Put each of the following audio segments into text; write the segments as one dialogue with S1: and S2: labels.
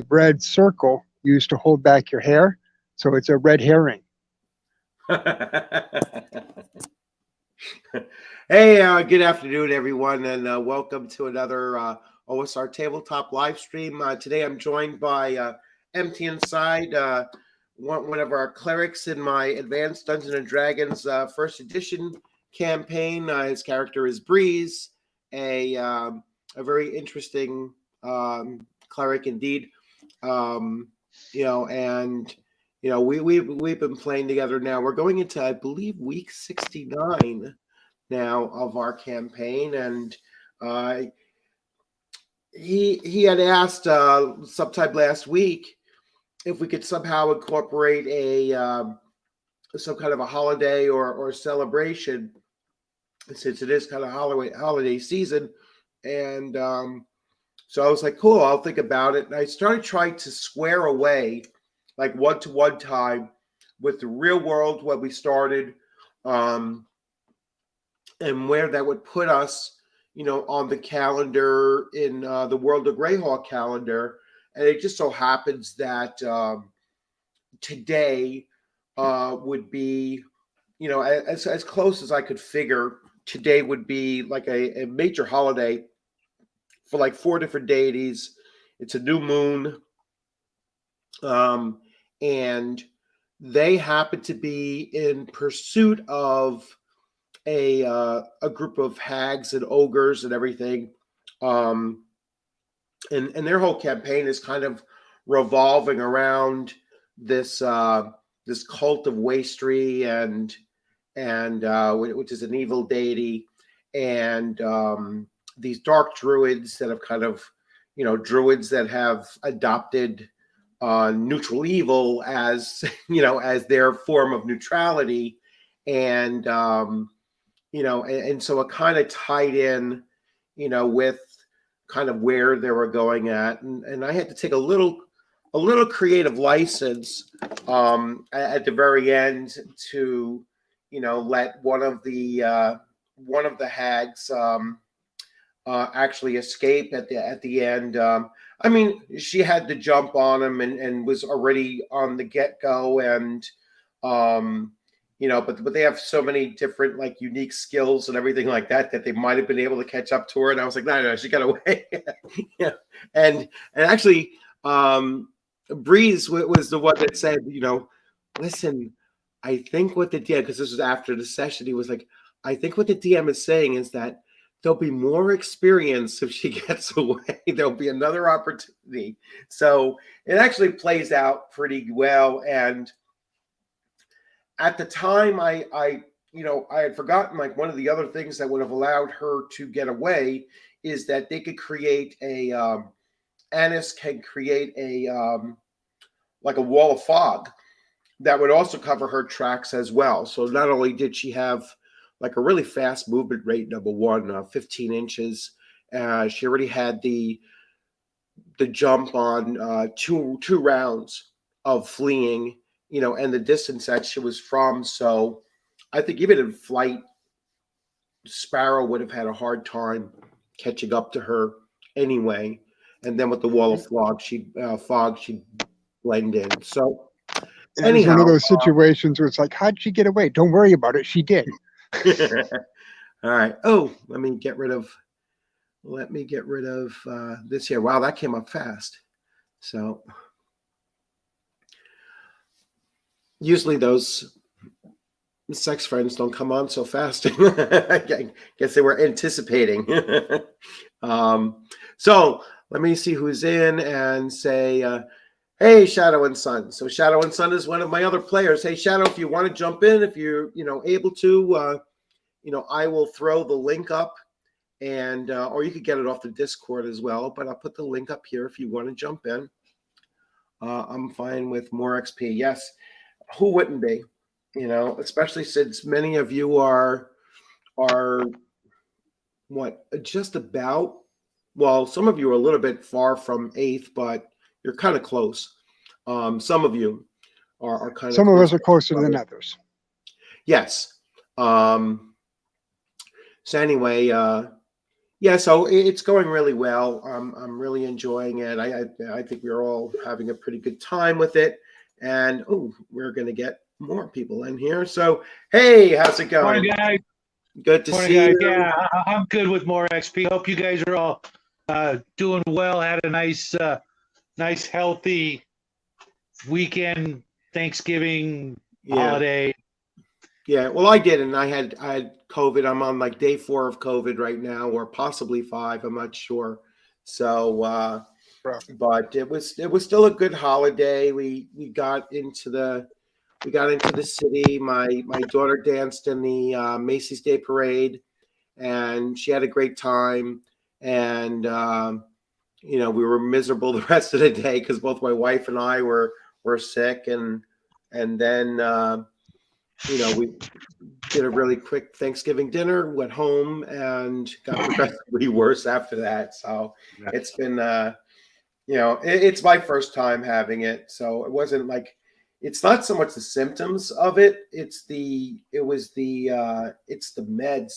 S1: red circle used to hold back your hair. So it's a red herring.
S2: Hey, good afternoon, everyone, and welcome to another OSR Tabletop live stream. Today I'm joined by MT Inside, one of our clerics in my Advanced Dungeons & Dragons first edition campaign. His character is Breeze, a very interesting cleric indeed. We've been playing together now. We're going into, I believe, week 69 now of our campaign, and he had asked sometime last week if we could somehow incorporate some kind of a holiday or celebration, since it is kind of holiday season. And so I was like, cool, I'll think about it. And I started trying to square away like one-to-one time with the real world when we started, and where that would put us, on the calendar in the World of Greyhawk calendar. And it just so happens that today would be, as close as I could figure, today would be like a major holiday for like 4 different deities. It's a new moon. And they happen to be in pursuit of a group of hags and ogres and everything. And their whole campaign is kind of revolving around this cult of Wastery and which is an evil deity, and these dark druids that have kind of, druids that have adopted neutral evil as as their form of neutrality. And and so it kind of tied in with kind of where they were going at, and I had to take a little creative license at the very end to let one of the hags actually escape at the end. I mean, she had to jump on him and was already on the get-go, and but they have so many different like unique skills and everything like that they might have been able to catch up to her. And I was like, no, she got away. Yeah. And actually, Breeze was the one that said, listen, I think what the DM, because this was after the session, he was like, I think what the DM is saying is that there'll be more experience if she gets away. There'll be another opportunity. So it actually plays out pretty well. And at the time, I had forgotten, like, one of the other things that would have allowed her to get away is that they could create Annis can create like a wall of fog that would also cover her tracks as well. So not only did she have like a really fast movement rate, number one, 15 inches. She already had the jump on two rounds of fleeing, and the distance that she was from. So I think even in flight, Sparrow would have had a hard time catching up to her anyway. And then with the wall of fog, she'd blend in. So
S1: Anyhow, it's one of those situations where it's like, how'd she get away? Don't worry about it. She did.
S2: All right. Oh, let me get rid of this here. Wow, that came up fast. So usually those sex friends don't come on so fast. I guess they were anticipating. So let me see who's in and say, hey, Shadow and Sun. So Shadow and Sun is one of my other players. Hey, Shadow, if you want to jump in, if you're able to, I will throw the link up, and or you could get it off the Discord as well. But I'll put the link up here if you want to jump in. I'm fine with more XP. Yes, who wouldn't be? Especially since many of you are what, just about. Well, some of you are a little bit far from 8th, but you're kind of close. Some of you are kind of.
S1: Some of us are closer than others.
S2: Yes. So anyway, Yeah, so it's going really well. I'm really enjoying it. I think we're all having a pretty good time with it, and oh, we're gonna get more people in here. So hey, how's it
S3: Morning,
S2: going?
S3: guys.
S2: Good to
S3: Morning,
S2: see
S3: guys.
S2: you.
S3: Yeah, I'm good with more XP. Hope you guys are all doing well. Had a nice, healthy weekend, Thanksgiving
S2: Yeah,
S3: holiday.
S2: yeah. Well, I did, and I had COVID. I'm on like day 4 of COVID right now, or possibly 5. I'm not sure. So, but it was still a good holiday. We got into the city. My daughter danced in the Macy's Day Parade, and she had a great time. And we were miserable the rest of the day because both my wife and I were sick, and then we did a really quick Thanksgiving dinner, went home, and got progressively worse after that. So it's been it's my first time having it, so it wasn't like it's not so much the symptoms of it, it's the meds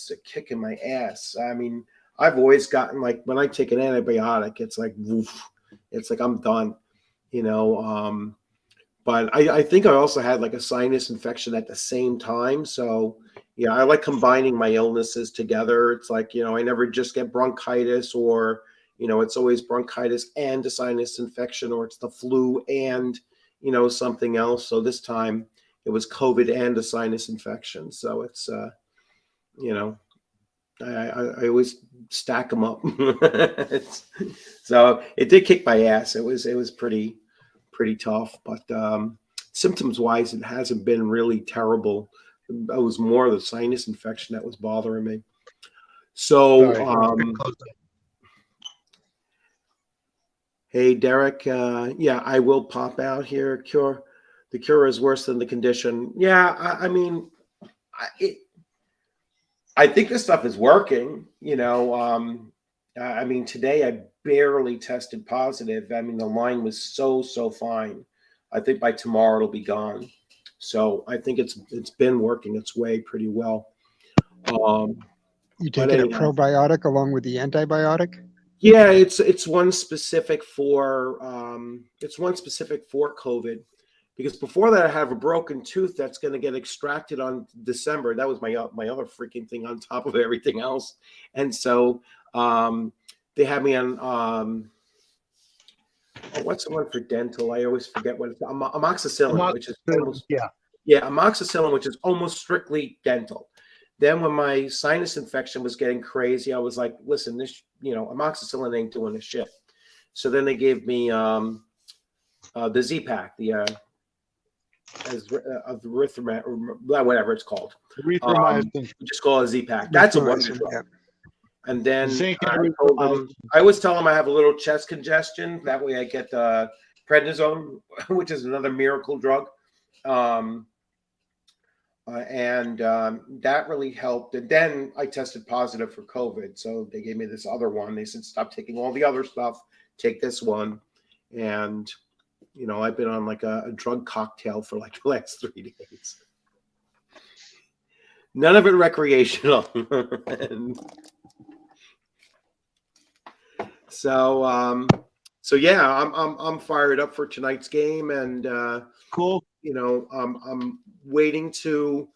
S2: that kicking my ass. I mean, I've always gotten, like, when I take an antibiotic, it's like woof, it's like I'm done, you know. But I think I also had like a sinus infection at the same time. So yeah, I like combining my illnesses together. It's like, I never just get bronchitis, or, it's always bronchitis and a sinus infection, or it's the flu and, something else. So this time it was COVID and a sinus infection. So it's, you know, I always stack them up. So it did kick my ass. It was pretty tough, but symptoms wise, it hasn't been really terrible. It was more the sinus infection that was bothering me. So,
S1: Sorry.
S2: hey, Derek, yeah, I will pop out here. The cure is worse than the condition. Yeah, I mean, I think this stuff is working. I mean, today I barely tested positive. I mean, the line was so fine. I think by tomorrow it'll be gone. So I think it's been working its way pretty well.
S1: You
S2: But
S1: taking a
S2: anyhow,
S1: probiotic along with the antibiotic?
S2: yeah, it's one specific for COVID, because before that I have a broken tooth that's going to get extracted on December. That was my other freaking thing on top of everything else, and so they had me on what's the one for dental? I always forget what it's amoxicillin, which is almost amoxicillin, which is almost strictly dental. Then when my sinus infection was getting crazy, I was like, listen, this, amoxicillin ain't doing a shit. So then they gave me the Z-Pack, the whatever it's called.
S3: Erythromycin.
S2: We just call it a Z-Pack. That's a wonder drug.
S1: Yeah.
S2: And then
S3: Zinc and
S2: I told them, I always tell them I have a little chest congestion. That way I get prednisone, which is another miracle drug. And that really helped. And then I tested positive for COVID. So they gave me this other one. They said, stop taking all the other stuff, take this one. And, I've been on like a drug cocktail for like the last 3 days. None of it recreational. And so yeah, I'm fired up for tonight's game, and
S3: Cool.
S2: I'm waiting to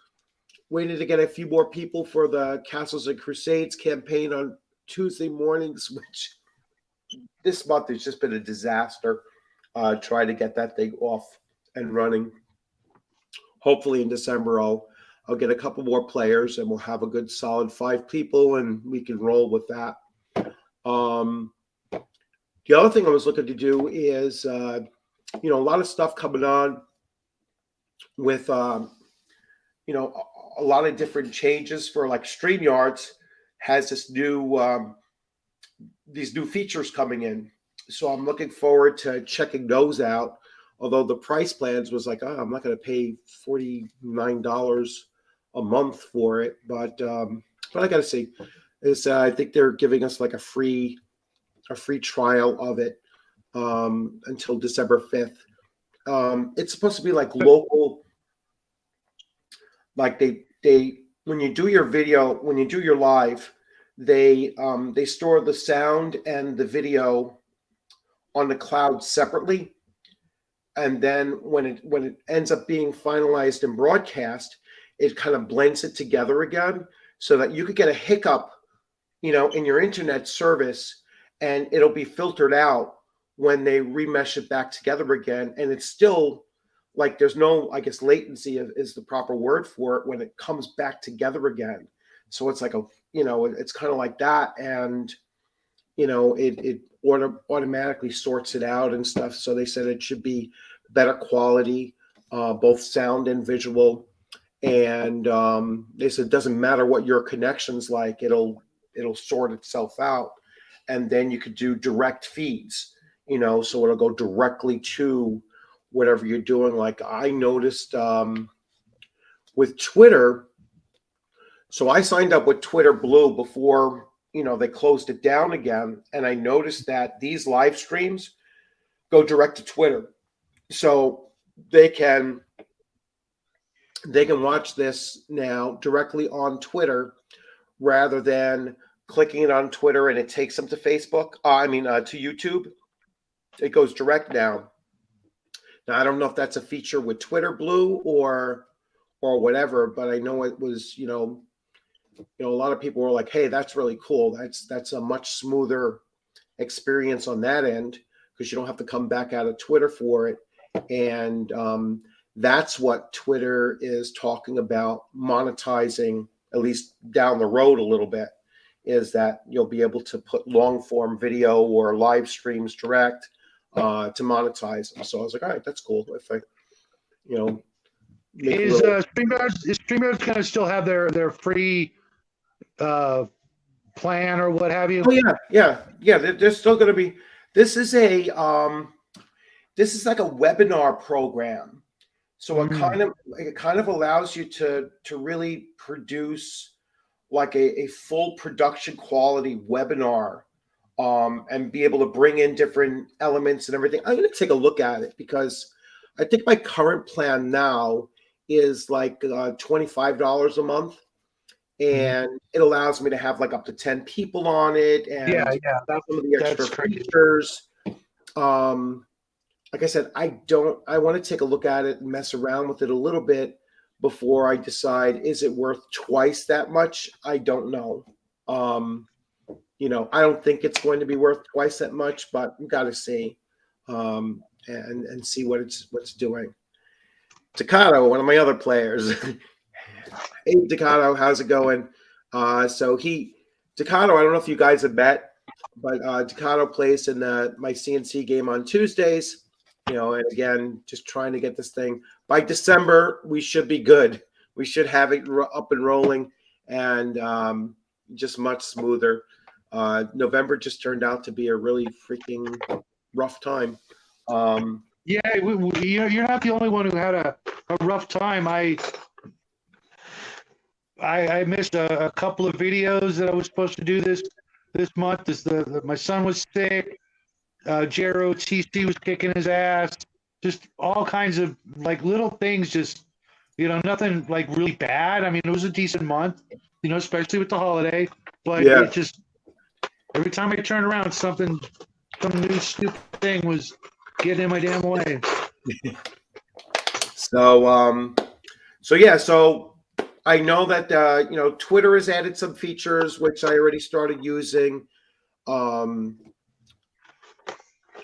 S2: get a few more people for the Castles and Crusades campaign on Tuesday mornings, which this month has just been a disaster. Try to get that thing off and running. Hopefully in December I'll get a couple more players, and we'll have a good solid 5 people, and we can roll with that. The other thing I was looking to do is, a lot of stuff coming on with, a lot of different changes for, like, StreamYards has these new features coming in. So I'm looking forward to checking those out. Although the price plans was like, I'm not going to pay $49 a month for it, but I got to see. I think they're giving us like a free trial of it until December 5th. It's supposed to be like local, like they when you do your video, when you do your live, they store the sound and the video on the cloud separately, and then when it ends up being finalized and broadcast, it kind of blends it together again, so that you could get a hiccup, in your internet service, and it'll be filtered out when they remesh it back together again, and it's still like there's no, I guess, latency is the proper word for it when it comes back together again. So it's like it's kind of like that, and it automatically sorts it out and stuff. So they said it should be better quality, both sound and visual. And they said it doesn't matter what your connection's like, it'll sort itself out. And then you could do direct feeds, so it'll go directly to whatever you're doing. Like I noticed with Twitter, so I signed up with Twitter Blue before they closed it down again, and I noticed that these live streams go direct to Twitter, so they can watch this now directly on Twitter rather than clicking it on Twitter and it takes them to Facebook. To YouTube. It goes direct now. Now I don't know if that's a feature with Twitter Blue or whatever, but I know it was a lot of people were like, hey, that's really cool. That's a much smoother experience on that end, because you don't have to come back out of Twitter for it. And that's what Twitter is talking about monetizing, at least down the road a little bit, is that you'll be able to put long form video or live streams direct to monetize them. So I was like, all right, that's cool. If I,
S3: is StreamYard kind of still have their free plan or what have you?
S2: Oh yeah. There's still going to be. This is like a webinar program, so it kind of allows you to really produce like a full production quality webinar, and be able to bring in different elements and everything. I'm going to take a look at it, because I think my current plan now is like $25 a month. And it allows me to have like up to 10 people on it, and
S3: that's
S2: some of the extra features. Like I said, I want to take a look at it and mess around with it a little bit before I decide, is it worth twice that much? I don't know. I don't think it's going to be worth twice that much, but we've got to see, and see what it's doing. Takato, one of my other players. Hey, Takato, how's it going? Takato, I don't know if you guys have met, but Takato plays in my CNC game on Tuesdays, and again, just trying to get this thing. By December, we should be good. We should have it up and rolling, and just much smoother. November just turned out to be a really freaking rough time.
S3: You're not the only one who had a rough time. I missed a couple of videos that I was supposed to do this month. My son was sick. JROTC was kicking his ass. Just all kinds of like little things. Just nothing like really bad. I mean, it was a decent month. Especially with the holiday. But it just every time I turned around, some new stupid thing was getting in my damn way.
S2: So I know that Twitter has added some features which I already started using.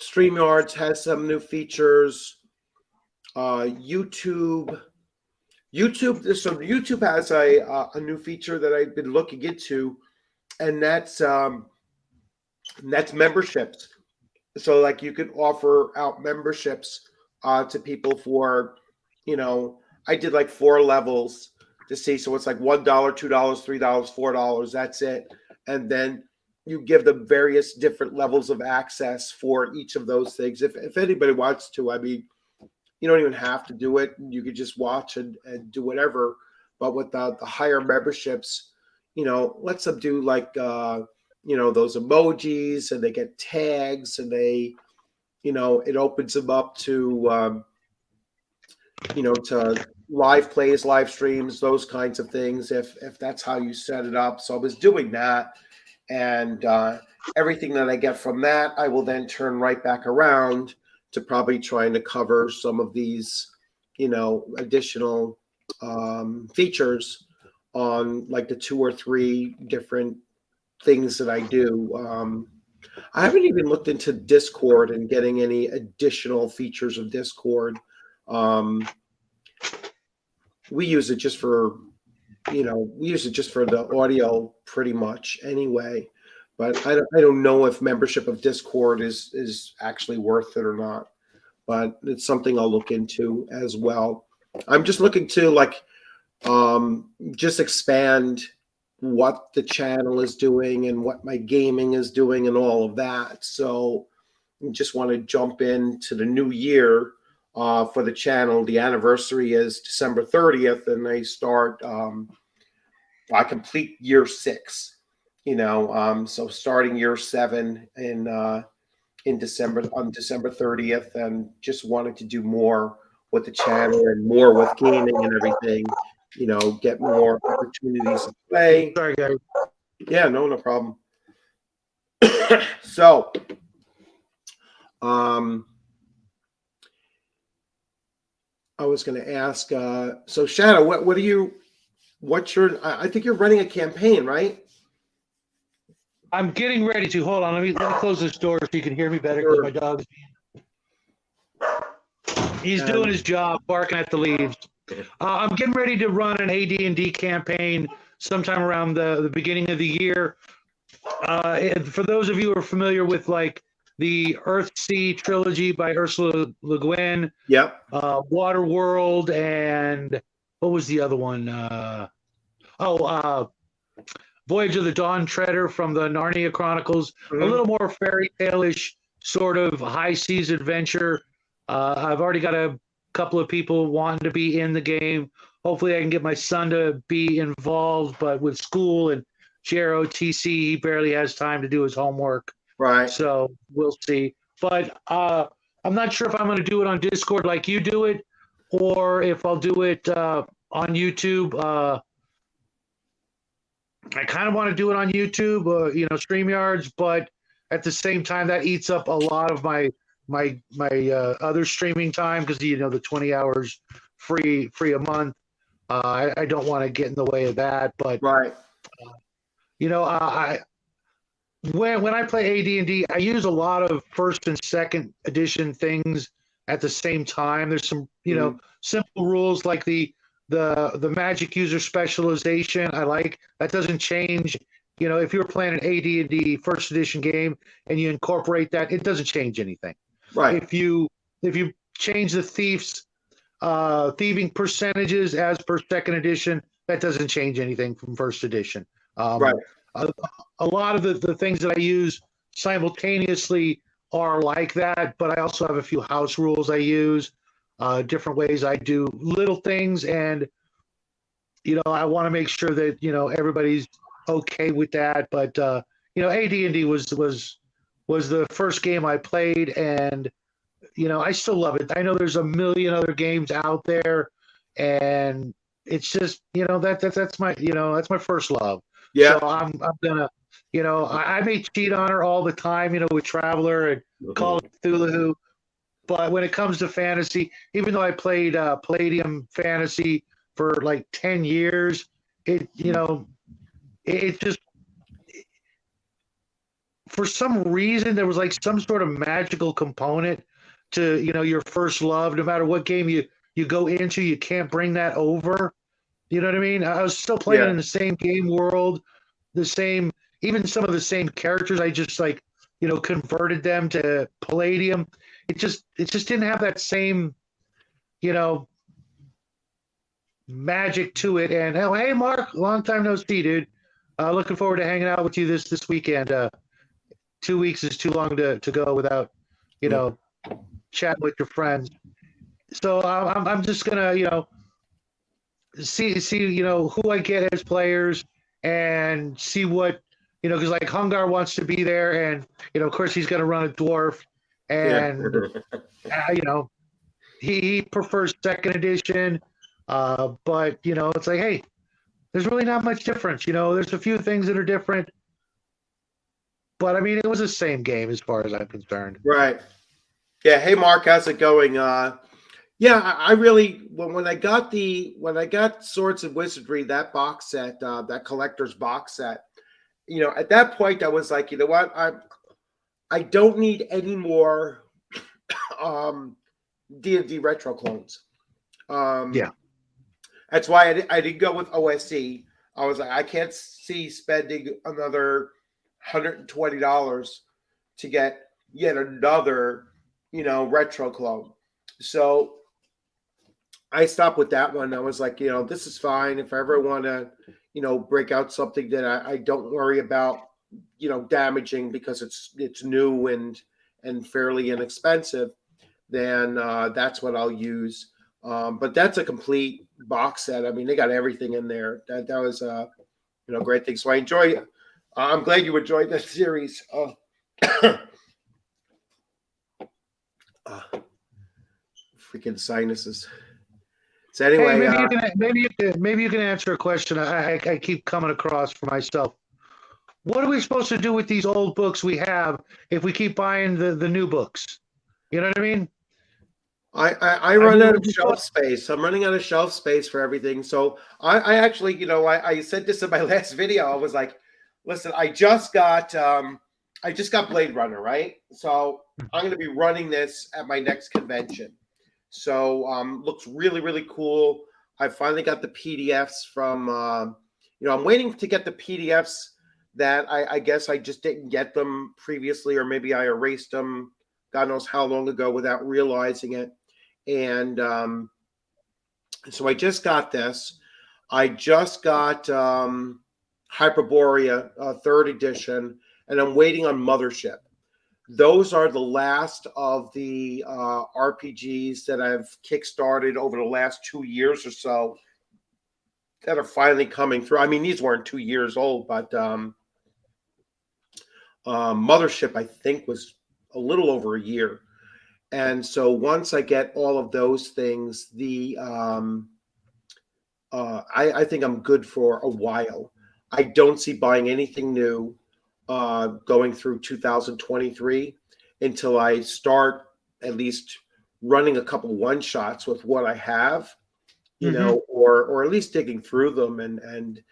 S2: StreamYards has some new features. YouTube has a new feature that I've been looking into, and that's memberships. So like you could offer out memberships to people for, I did like 4 levels to see. So it's like $1, $2, $3, $4. That's it. And then you give them various different levels of access for each of those things. If anybody wants to, I mean, you don't even have to do it. You could just watch and do whatever. But with the higher memberships, lets them do like, those emojis, and they get tags, and they, it opens them up to, to live plays, live streams, those kinds of things, if that's how you set it up. So I was doing that, and everything that I get from that, I will then turn right back around to probably trying to cover some of these, additional features on like the 2 or 3 different things that I do. I haven't even looked into Discord and getting any additional features of Discord. We use it just for, the audio pretty much anyway. But I don't know if membership of Discord is actually worth it or not. But it's something I'll look into as well. I'm just looking to just expand what the channel is doing and what my gaming is doing and all of that. So I just want to jump into the new year for the channel. The anniversary is December 30th, and I complete year 6, so starting year 7 in December, on December 30th, and just wanted to do more with the channel and more with gaming and everything, get more opportunities to play.
S3: Sorry, guys.
S2: Yeah, no problem. So, I was going to ask, so Shadow, I think you're running a campaign, right?
S3: I'm getting ready to. Hold on. Let me close this door so you can hear me better because my dog. He's doing his job, barking at the leaves. I'm getting ready to run an AD&D campaign sometime around the beginning of the year. For those of you who are familiar with like the Earthsea trilogy by Ursula Le Guin,
S2: Yep.
S3: Waterworld, and what was the other one? Voyage of the Dawn Treader from the Narnia Chronicles, a little more fairy tale-ish sort of high seas adventure. I've already got a couple of people wanting to be in the game. Hopefully I can get my son to be involved, but with school and JROTC, he barely has time to do his homework.
S2: Right.
S3: So we'll see. But I'm not sure if I'm going to do it on Discord like you do it, or if I'll do it on YouTube. I kind of want to do it on YouTube, StreamYards, but at the same time, that eats up a lot of my other streaming time because the 20 hours free a month. I don't want to get in the way of that, but
S2: right.
S3: When I play AD&D, I use a lot of first and second edition things at the same time. There's some simple rules like the magic user specialization. I like that doesn't change. If you're playing an AD&D first edition game and you incorporate that, it doesn't change anything.
S2: Right.
S3: If you change the thieving percentages as per second edition, that doesn't change anything from first edition.
S2: Right.
S3: A lot of the things that I use simultaneously are like that, but I also have a few house rules I use, different ways I do little things, and I want to make sure that everybody's okay with that. But AD&D was the first game I played, and I still love it. I know there's a million other games out there, and it's just that's my first love.
S2: Yeah.
S3: So I'm gonna I may cheat on her all the time with Traveler and Call of Cthulhu, but when it comes to fantasy, even though I played Palladium Fantasy for like 10 years, it just for some reason there was like some sort of magical component to your first love. No matter what game you go into, you can't bring that over. You know what I mean? I was still playing in the same game world, even some of the same characters. I just converted them to Palladium. It just didn't have that same magic to it. And hey, Mark, long time no see, dude. Looking forward to hanging out with you this weekend. 2 weeks is too long to go without chatting with your friends. So I'm just gonna see who I get as players and see what because like Hungar wants to be there, and of course he's going to run a dwarf, and he prefers second edition, but it's like, hey, there's really not much difference. There's a few things that are different, but I mean, it was the same game as far as I'm concerned.
S2: Right. Yeah. Hey, Mark, how's it going? Yeah, I really when I got Swords of Wizardry, that box set, that collector's box set, at that point I was like, you know what, I don't need any more um D&D retro clones.
S3: Yeah.
S2: That's why I didn't go with OSE. I was like, I can't see spending another $120 to get yet another, retro clone. So I stopped with that one. I was like, this is fine. If I ever want to, break out something that I don't worry about, damaging because it's new and fairly inexpensive, then that's what I'll use. But that's a complete box set. I mean, they got everything in there. That was great thing. So I enjoy. I'm glad you enjoyed that series. Freaking sinuses. So anyway,
S3: hey, maybe you can answer a question I keep coming across for myself. What are we supposed to do with these old books we have if we keep buying the new books? You know what I mean?
S2: I run out of shelf space. I'm running out of shelf space for everything. So I actually, I said this in my last video. I was like, listen, I just got Blade Runner, right? So I'm going to be running this at my next convention. So looks really, really cool. I finally got the PDFs from, I'm waiting to get the PDFs that I guess I just didn't get them previously, or maybe I erased them God knows how long ago without realizing it. And so I just got this. I just got Hyperborea, 3rd edition, and I'm waiting on Mothership. Those are the last of the RPGs that I've kickstarted over the last 2 years or so that are finally coming through. I mean, these weren't 2 years old, but Mothership, I think, was a little over a year. And so once I get all of those things, I think I'm good for a while. I don't see buying anything new going through 2023 until I start at least running a couple one shots with what I have, or at least digging through them and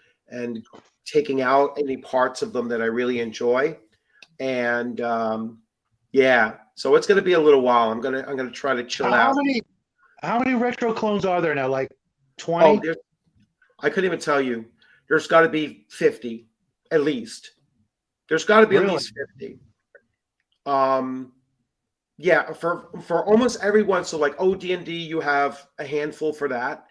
S2: taking out any parts of them that I really enjoy. And so it's going to be a little while. I'm gonna try to chill out.
S3: How many retro clones are there now? Like 20?
S2: Oh, I couldn't even tell you. There's got to be 50 at least. There's got to be at least 50. Yeah, for almost everyone. So like OD&D, you have a handful for that.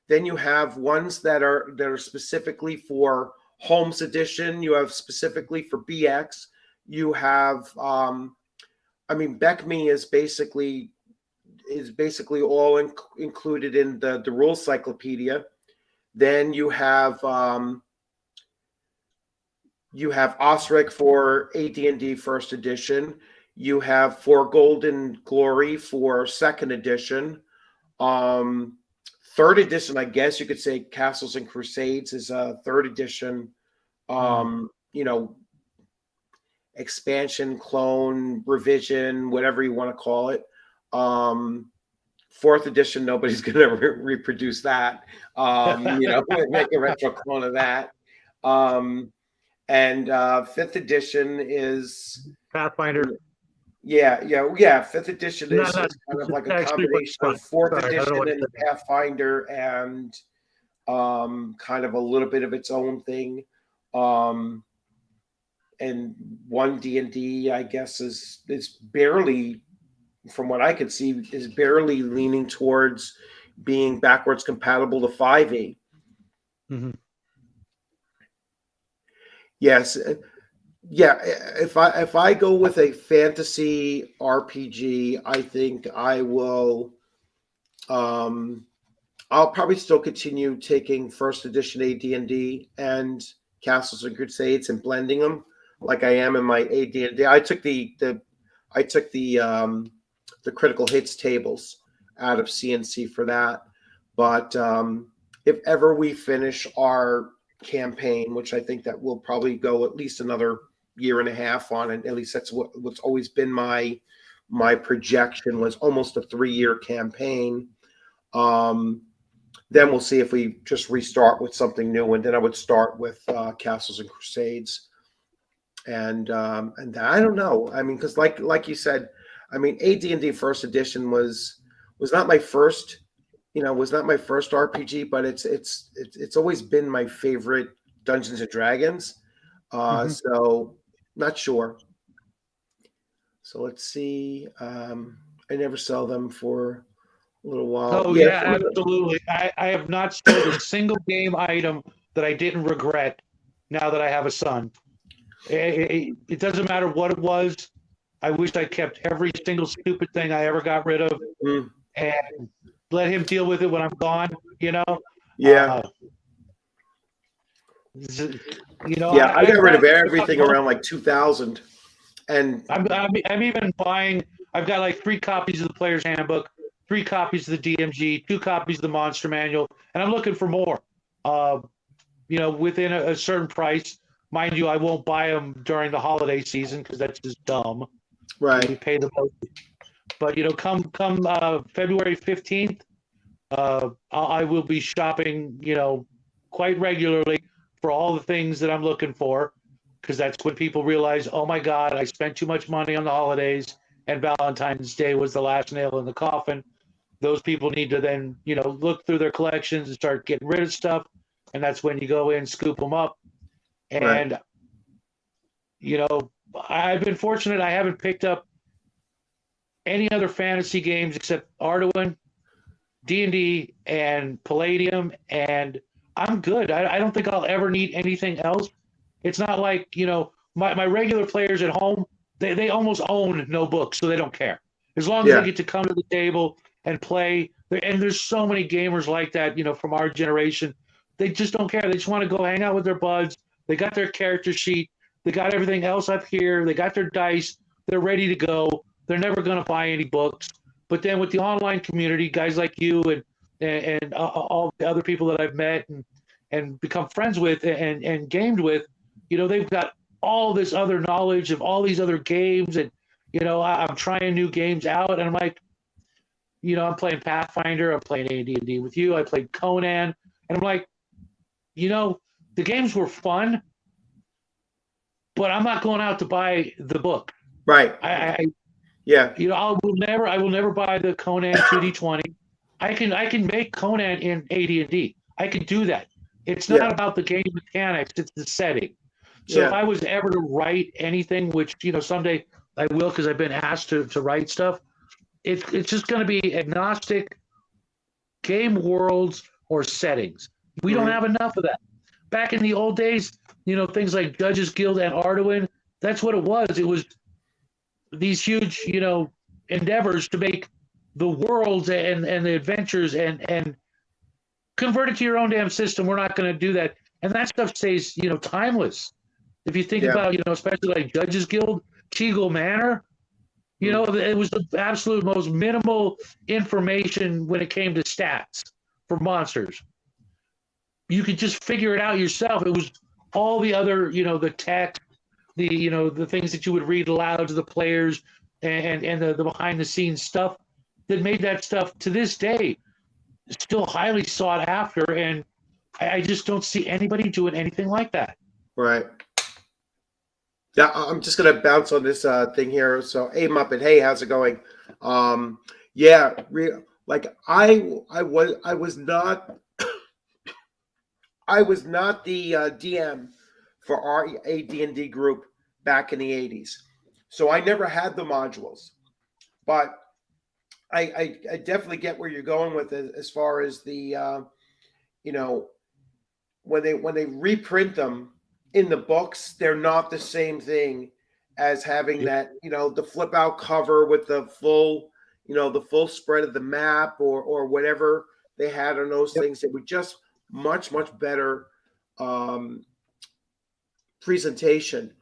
S2: Then you have ones that are specifically for Holmes Edition. You have specifically for BX. You have, BECME is basically all included in the rule cyclopedia. Then you have Osric for AD&D 1st edition. You have For Golden Glory for 2nd edition. 3rd edition, I guess you could say Castles and Crusades is a 3rd edition. Expansion, clone, revision, whatever you want to call it. 4th edition, nobody's going to reproduce that. Make a retro clone of that. And 5th edition is
S3: Pathfinder.
S2: Yeah. 5th edition is kind of like a combination of 4th edition and Pathfinder, and kind of a little bit of its own thing. And 1 D&D, I guess, is barely, from what I could see, is barely leaning towards being backwards compatible to 5e.
S3: Mm-hmm.
S2: Yes. Yeah. If I go with a fantasy RPG, I think I will. I'll probably still continue taking 1st edition AD&D and Castles and Crusades and blending them like I am in my AD&D. I took the critical hits tables out of CNC for that. But if ever we finish our campaign, which I think that will probably go at least another year and a half on it. At least that's what's always been my projection, was almost a 3-year campaign. Then we'll see if we just restart with something new, and then I would start with Castles and Crusades. And I don't know. I mean, because like you said, I mean, AD&D First Edition was not my first, was not my first RPG, but it's always been my favorite Dungeons and Dragons. So not sure. So let's see. I never sell them for a little while.
S3: Oh yeah, absolutely. I have not sold a single game item that I didn't regret now that I have a son. It doesn't matter what it was. I wish I kept every single stupid thing I ever got rid of and let him deal with it when I'm gone,
S2: Yeah. I got rid of everything around like 2000. And
S3: I'm even buying, I've got like 3 copies of the Player's Handbook, 3 copies of the DMG, 2 copies of the Monster Manual, and I'm looking for more, within a certain price. Mind you, I won't buy them during the holiday season because that's just dumb.
S2: Right.
S3: We pay the most. But, come February 15th, I will be shopping, quite regularly for all the things that I'm looking for, because that's when people realize, oh my God, I spent too much money on the holidays and Valentine's Day was the last nail in the coffin. Those people need to then, look through their collections and start getting rid of stuff. And that's when you go in, scoop them up. And, I've been fortunate. I haven't picked up any other fantasy games except Arduin, D&D, and Palladium. And I'm good. I don't think I'll ever need anything else. It's not like, my regular players at home, they almost own no books, so they don't care. As long as they get to come to the table and play. And there's so many gamers like that, from our generation. They just don't care. They just want to go hang out with their buds. They got their character sheet. They got everything else up here. They got their dice. They're ready to go. They're never going to buy any books. But then with the online community, guys like you and all the other people that I've met and become friends with and gamed with, they've got all this other knowledge of all these other games. And, I'm trying new games out. And I'm like, I'm playing Pathfinder. I'm playing AD&D with you. I played Conan. And I'm like, the games were fun, but I'm not going out to buy the book.
S2: Right.
S3: I will never buy the Conan 2D20. I can make Conan in AD&D. I can do that. It's not about the game mechanics, it's the setting. So if I was ever to write anything, which, someday I will, because I've been asked to write stuff, it's just going to be agnostic game worlds or settings. We don't have enough of that. Back in the old days, things like Judges Guild and Arduin, that's what it was. It was these huge, endeavors to make the worlds and the adventures and convert it to your own damn system. We're not going to do that. And that stuff stays, timeless. If you think about, especially like Judges Guild, Kegel Manor, it was the absolute most minimal information when it came to stats for monsters. You could just figure it out yourself. It was all the other, the text, the things that you would read aloud to the players and the behind the scenes stuff that made that stuff to this day still highly sought after. And I just don't see anybody doing anything like that.
S2: Right. Yeah, I'm just gonna bounce on this thing here. So, hey Muppet, hey, how's it going? I was not the DM for our AD&D group back in the 80s, so I never had the modules. But I definitely get where you're going with it as far as the when they reprint them in the books, they're not the same thing as having that, the flip out cover with the full, the full spread of the map or whatever they had on those things. It were just much, much better presentation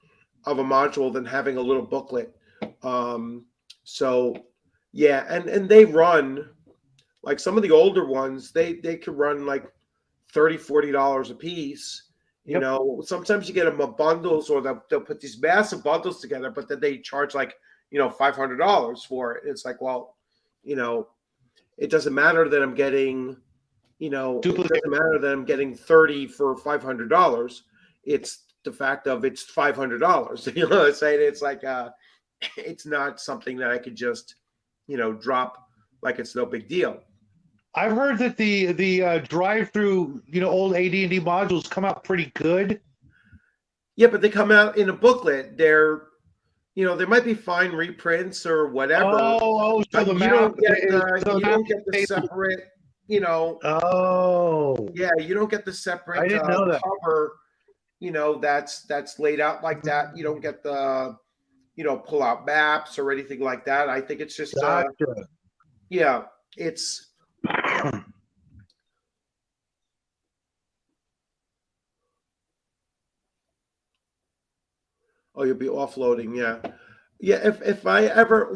S2: of a module than having a little booklet. And they run, like some of the older ones, they could run like $30-$40 a piece. You know, sometimes you get them in bundles, or they'll put these massive bundles together, but then they charge like, $500 for it. It's like, well, it doesn't matter that I'm getting, it doesn't matter that I'm getting 30 for $500. It's the fact of it's $500. You know what I'm saying? It's like, it's not something that I could just, drop like it's no big deal.
S3: I've heard that the drive-through, old AD&D modules come out pretty good.
S2: Yeah, but they come out in a booklet. They're, there might be fine reprints or whatever.
S3: So the
S2: you
S3: map,
S2: don't get the separate,
S3: Oh.
S2: Yeah, you don't get the separate
S3: I didn't know that.
S2: cover, that's laid out like that. You don't get the, pull out maps or anything like that. I think it's just,
S3: Gotcha.
S2: yeah, it's. Oh, you'll be offloading, yeah. If I ever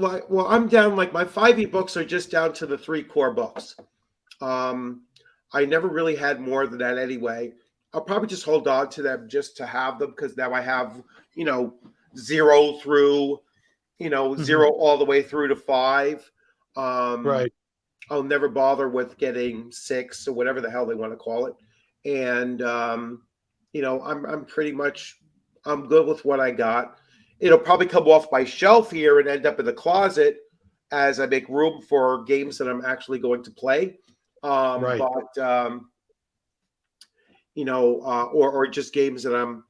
S2: I'm down, like my 5e books are just down to the 3 core books. I never really had more than that anyway. I'll probably just hold on to them just to have them, because now I have 0 through 0 all the way through to 5.
S3: Right.
S2: I'll never bother with getting 6 or whatever the hell they want to call it. And I'm pretty much, I'm good with what I got. It'll probably come off my shelf here and end up in the closet as I make room for games that I'm actually going to play.
S3: Right.
S2: But or just games that I'm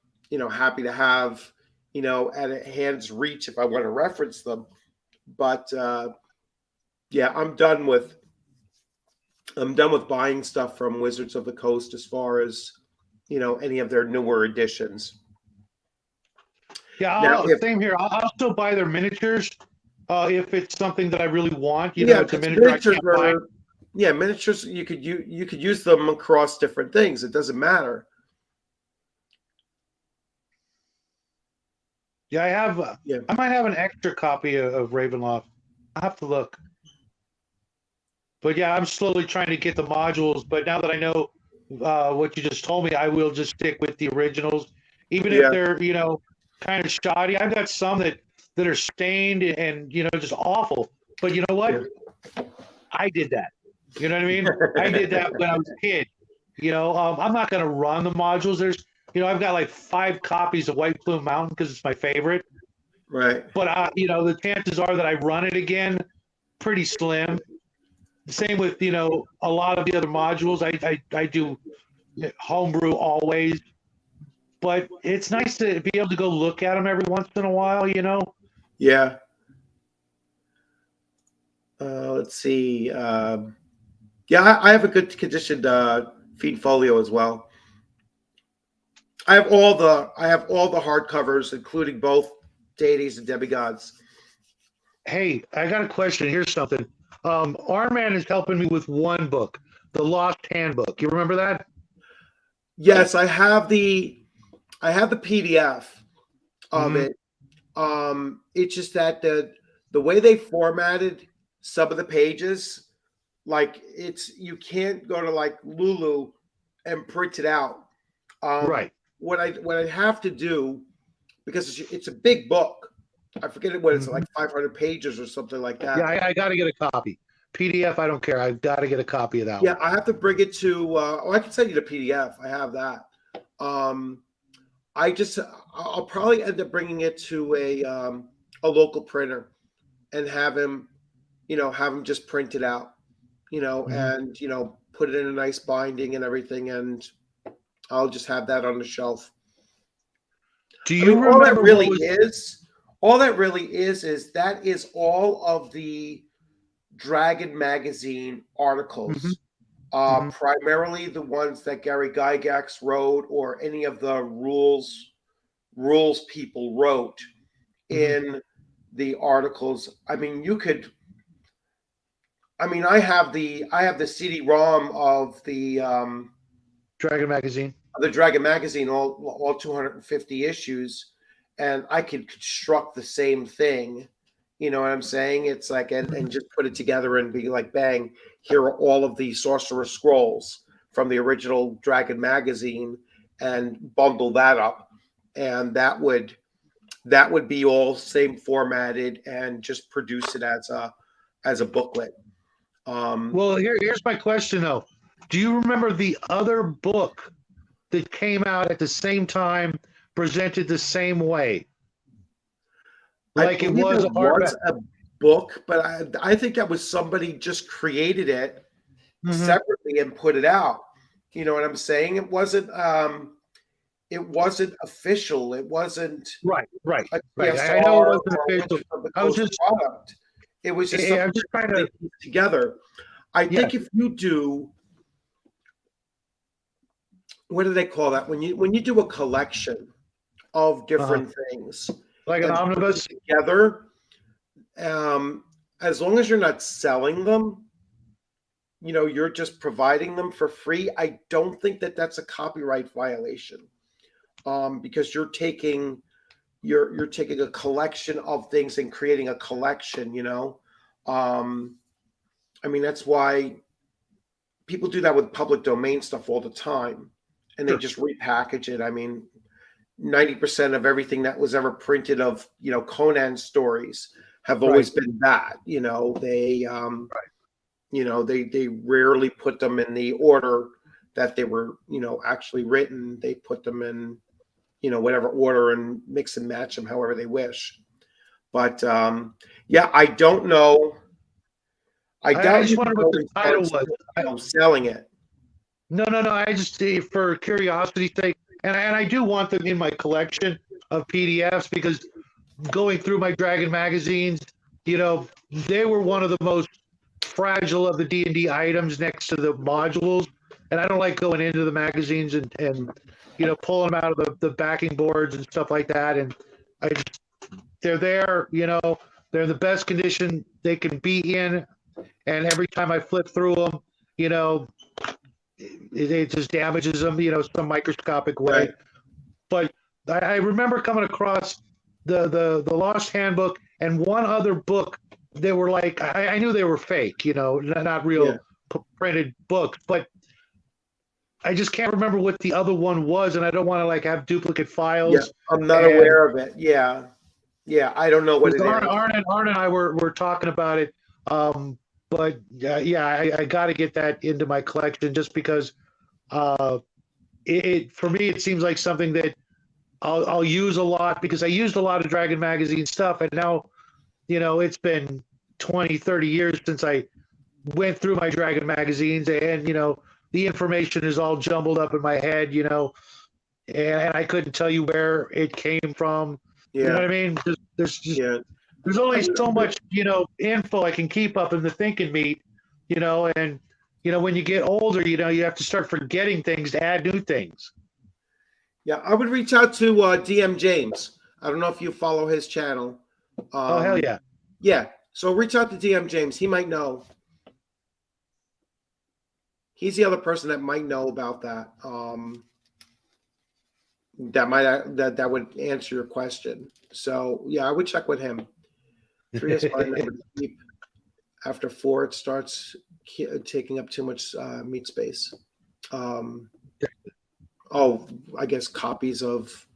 S2: happy to have at a hand's reach if I want to reference them. But yeah, I'm done with buying stuff from Wizards of the Coast as far as any of their newer editions.
S3: Yeah, same here. I'll still buy their miniatures if it's something that I really want. It's a miniature I can't buy.
S2: Yeah, miniatures, you could use them across different things. It doesn't matter.
S3: Yeah, I have. I might have an extra copy of Ravenloft. I'll have to look. But yeah, I'm slowly trying to get the modules. But now that I know what you just told me, I will just stick with the originals, even if they're kind of shoddy. I've got some that are stained and just awful. But you know what? I did that. You know what I mean? I did that when I was a kid. I'm not going to run the modules. There's, I've got like 5 copies of White Plume Mountain because it's my favorite.
S2: Right.
S3: But the chances are that I run it again, pretty slim. Same with a lot of the other modules. I do homebrew always, but it's nice to be able to go look at them every once in a while.
S2: Yeah. Let's see. Yeah, I have a good conditioned Fiend Folio as well. I have all the hardcovers, including both deities and demigods.
S3: Hey, I got a question. Here's something. Arman is helping me with one book, The Lost Handbook. You remember that?
S2: Yes, I have the PDF of it. It's just that the way they formatted some of the pages, like you can't go to like Lulu and print it out.
S3: Right.
S2: What I have to do, because it's a big book. I forget what it's like 500 pages or something like that.
S3: Yeah, I got to get a copy. PDF, I don't care. I've got to get a copy of that.
S2: Yeah, I have to bring it to. I can send you the PDF. I have that. I'll probably end up bringing it to a local printer and have him just print it out, and put it in a nice binding and everything, and I'll just have that on the shelf.
S3: Do you remember
S2: all that really is that is all of the Dragon magazine articles, primarily the ones that Gary Gygax wrote or any of the rules people wrote in the articles. I mean, I have the CD-ROM of the
S3: Dragon magazine.
S2: The Dragon magazine, all 250 issues, and I could construct the same thing. You know what I'm saying? It's like, and just put it together and be like, bang, here are all of the Sorcerer Scrolls from the original Dragon magazine. and bundle that up, and that would be all same formatted and just produce it as a booklet.
S3: Well, here's my question though. Do you remember the other book that came out at the same time, presented the same way? Like it was a hardback
S2: book, but I think that was somebody just created it separately and put it out. You know what I'm saying? It wasn't official. It wasn't
S3: right.
S2: a
S3: I
S2: TSR
S3: know it wasn't
S2: or
S3: official.
S2: of the
S3: I was
S2: Coast
S3: just
S2: product. It was just something
S3: I'm just trying
S2: they
S3: to
S2: put together. I think if you do, what do they call that? When you do a collection of different things,
S3: like an
S2: and put
S3: omnibus
S2: them together, as long as you're not selling them, you know, you're just providing them for free. I don't think that that's a copyright violation, because you're taking a collection of things and creating a collection. You know, I mean, that's why people do that with public domain stuff all the time, and they just repackage it. I mean, 90% of everything that was ever printed of, you know, Conan stories have always been that. You know, they you know, they rarely put them in the order that they were, you know, actually written. They put them in, you know, whatever order and mix and match them however they wish. But yeah, I don't know. I doubt
S3: just wondered what the title was.
S2: Selling it.
S3: No. I just, for curiosity's sake, and I do want them in my collection of PDFs, because going through my Dragon magazines, you know, they were one of the most fragile of the D&D items next to the modules, and I don't like going into the magazines and you know, pulling them out of the backing boards and stuff like that. And they're there, you know, they're in the best condition they can be in, and every time I flip through them, you know, it just damages them, you know, some microscopic way. But I remember coming across the Lost Handbook and one other book. They were like, I knew they were fake, you know, not real printed books, but I just can't remember what the other one was, and I don't want to like have duplicate files.
S2: Yeah, I'm not aware of it. Yeah, I don't know what it is.
S3: Arn and I were talking about it, but I got to get that into my collection, just because it for me it seems like something that I'll use a lot, because I used a lot of Dragon magazine stuff, and now, you know, it's been 20, 30 years since I went through my Dragon magazines, and, you know, the information is all jumbled up in my head, you know, and I couldn't tell you where it came from. You know what I mean? There's only so much, you know, info I can keep up in the thinking meat, you know, and, you know, when you get older, you know, you have to start forgetting things to add new things.
S2: Yeah, I would reach out to DM James. I don't know if you follow his channel.
S3: Oh, hell yeah.
S2: Yeah, so reach out to DM James. He might know. He's the other person that might know about that. That would answer your question. So yeah, I would check with him. 3 is fine number to keep. After 4, it starts taking up too much meat space. Oh, I guess copies of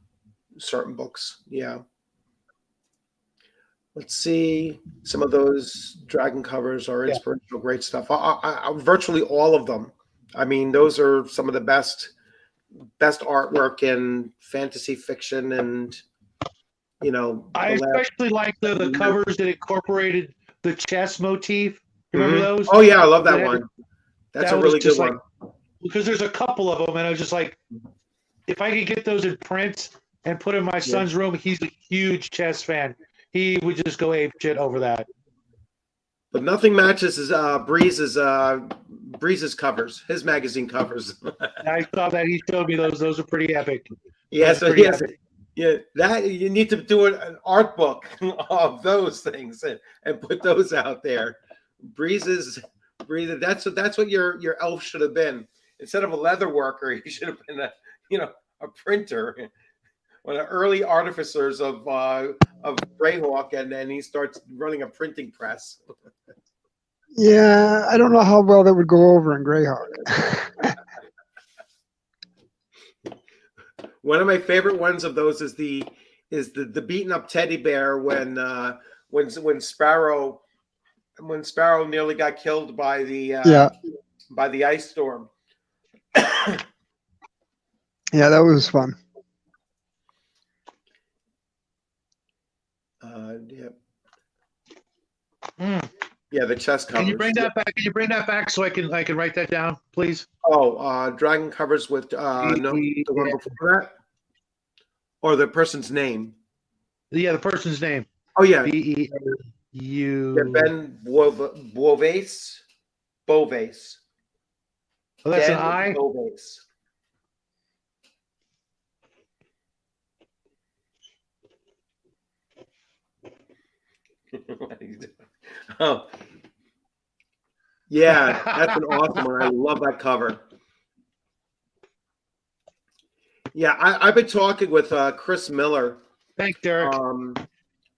S2: certain books. Yeah. Let's see. Some of those Dragon covers are inspirational, great stuff. I virtually all of them. I mean, those are some of the best artwork in fantasy fiction, and, you know.
S3: I especially like the covers that incorporated the chess motif. Remember those?
S2: Oh yeah, I love that one. That's a really good one.
S3: Because there's a couple of them, and I was just like, if I could get those in print and put in my son's room, he's a huge chess fan. He would just go ape shit over that.
S2: But nothing matches Breeze's covers, his magazine covers.
S3: I saw that. He showed me those. Those are pretty epic.
S2: Yeah, so yes, yeah, that you need to do an art book of those things and put those out there. Breeze. That's what your elf should have been. Instead of a leather worker, he should have been a printer. One of the early artificers of Greyhawk, and then he starts running a printing press.
S1: Yeah, I don't know how well that would go over in Greyhawk.
S2: One of my favorite ones of those is the beaten up teddy bear when Sparrow nearly got killed by the ice storm.
S1: Yeah, that was fun.
S2: Yeah.
S3: Mm.
S2: Yeah, the chest covers.
S3: Can you bring that back? Can you bring that back so I can write that down, please?
S2: Oh, dragon covers with no, the one before that, or the person's name.
S3: Yeah, the person's name.
S2: Oh yeah,
S3: B-E-U.
S2: yeah, Ben Bovace.
S3: Oh, that's an
S2: Ben
S3: I.
S2: Bovace. What are you doing? Oh, yeah, that's an awesome one. I love that cover. Yeah, I've been talking with Chris Miller.
S3: Thanks, Derek.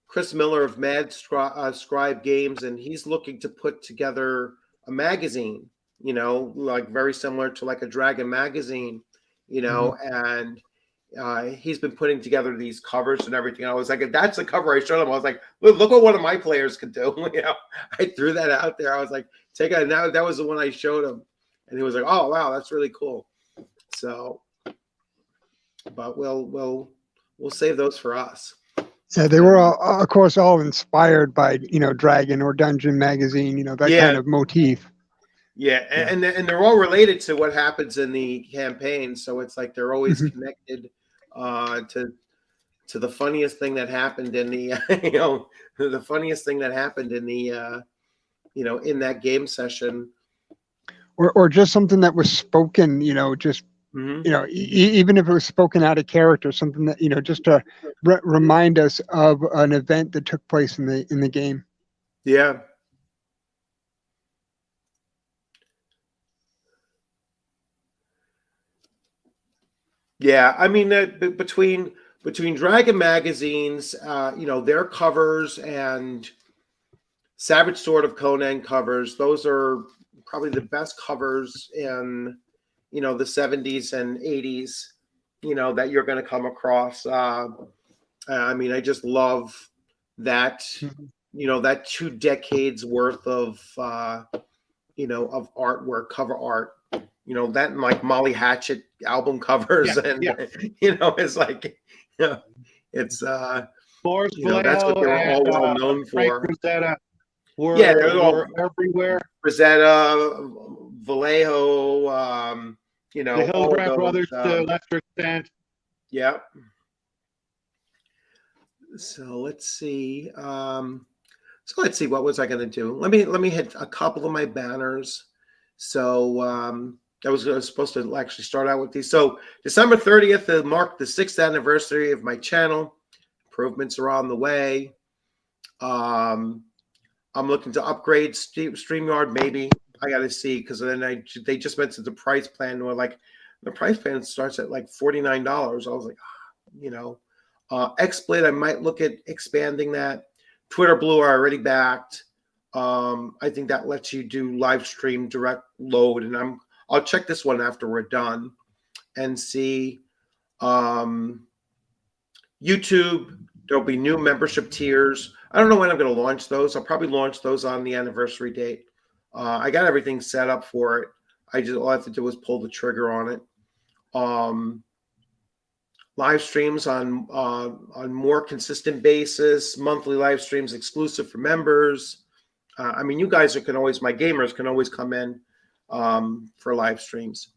S2: Chris Miller of Mad Scribe Games, and he's looking to put together a magazine, like very similar to like a Dragon magazine, and he's been putting together these covers and everything. I was like, that's the cover I showed him. I was like, look what one of my players could do. I threw that out there. I was like, take it. Now that was the one I showed him, and he was like, oh wow, that's really cool. So, but we'll save those for us.
S1: Yeah, they were all, of course, all inspired by Dragon or Dungeon magazine, that kind of motif.
S2: Yeah, and they're all related to what happens in the campaign, so it's like they're always connected to the funniest thing that happened in the the funniest thing that happened in the in that game session,
S1: or just something that was spoken, just. Even if it was spoken out of character, something that just to remind us of an event that took place in the game.
S2: Yeah. Yeah, I mean between Dragon magazines, their covers and Savage Sword of Conan covers, those are probably the best covers in the 70s and 80s, that you're going to come across. I mean, I just love that, that 2 decades worth of, of artwork, cover art, that and like Molly Hatchet album covers. It's like, it's,
S3: Boris
S2: that's what they're all well known for.
S3: Rosetta were everywhere.
S2: Rosetta, Vallejo,
S3: the Hildebrandt brothers to a lesser extent.
S2: Yeah. So let's see. What was I going to do? Let me hit a couple of my banners. So I was supposed to actually start out with these. So December 30th marked the 6th anniversary of my channel. Improvements are on the way. I'm looking to upgrade StreamYard. Maybe I got to see, because then they just mentioned the price plan. Or like the price plan starts at like $49. I was like, XSplit, I might look at expanding that. Twitter Blue are already backed. I think that lets you do live stream direct load, and I'll check this one after we're done and see. YouTube, there'll be new membership tiers. I don't know when I'm going to launch those. I'll probably launch those on the anniversary date. I got everything set up for it. All I have to do is pull the trigger on it. Live streams on more consistent basis, monthly live streams exclusive for members. I mean, you guys my gamers can always come in for live streams.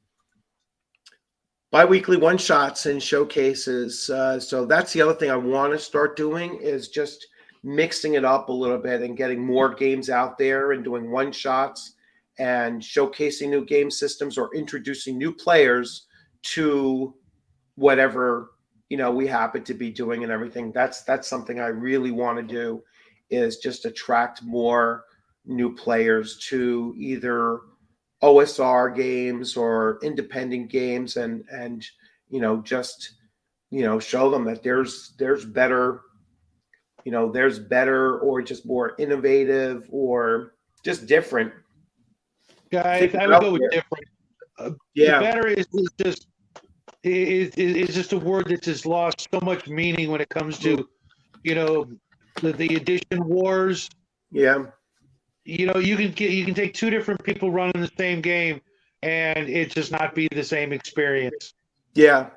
S2: Bi-weekly one-shots and showcases. So that's the other thing I want to start doing, is just mixing it up a little bit and getting more games out there and doing one-shots and showcasing new game systems or introducing new players to whatever we happen to be doing and everything. That's something I really want to do, is just attract more new players to either OSR games or independent games, and just show them that there's better, there's better, or just more innovative, or just different.
S3: Guys, I would go with different. The better is just is just a word that's just lost so much meaning when it comes to, the edition wars.
S2: Yeah.
S3: You can take two different people running the same game, and it just not be the same experience.
S2: Yeah.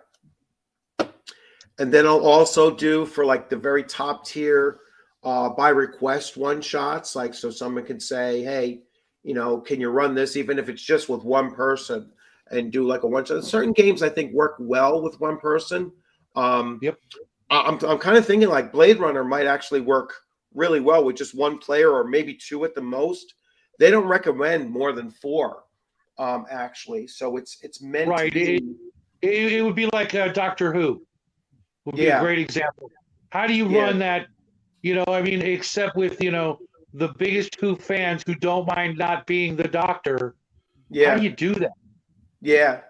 S2: And then I'll also do for like the very top tier by request one shots, like so someone can say, hey, can you run this even if it's just with one person, and do like a one shot. Certain games I think work well with one person.
S3: Yep.
S2: I'm kind of thinking like Blade Runner might actually work really well with just one player or maybe two at the most. They don't recommend more than 4, actually. So it's meant
S3: right.
S2: to be.
S3: It would be like Doctor Who. Would be a great example. How do you run that? Except with the biggest Who fans who don't mind not being the Doctor.
S2: Yeah.
S3: How do you do that?
S2: Yeah.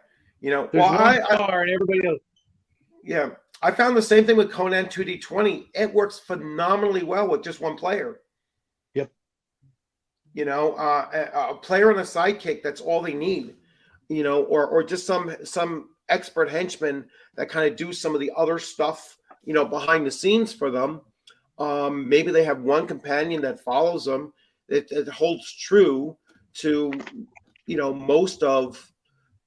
S3: There's one star and everybody else.
S2: Yeah. I found the same thing with Conan 2D20. It works phenomenally well with just one player.
S3: Yep.
S2: A player and a sidekick, that's all they need. Or just some expert henchmen that kind of do some of the other stuff, behind the scenes for them. Maybe they have one companion that follows them. It holds true to, most of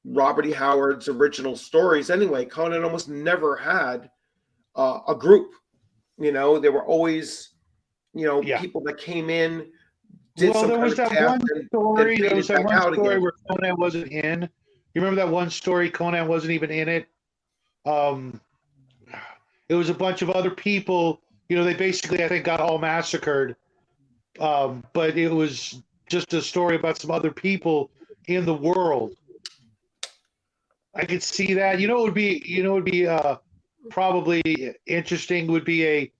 S2: Robert E. Howard's original stories. Anyway, Conan almost never had a group. There were always, people that came in, did some
S3: there was
S2: kind of
S3: that one
S2: task,
S3: story. There was that one story
S2: again.
S3: where Conan wasn't in. You remember that one story? Conan wasn't even in it. It was a bunch of other people. They basically, I think, got all massacred. But it was just a story about some other people in the world. I could see that. It would be probably interesting. Would be a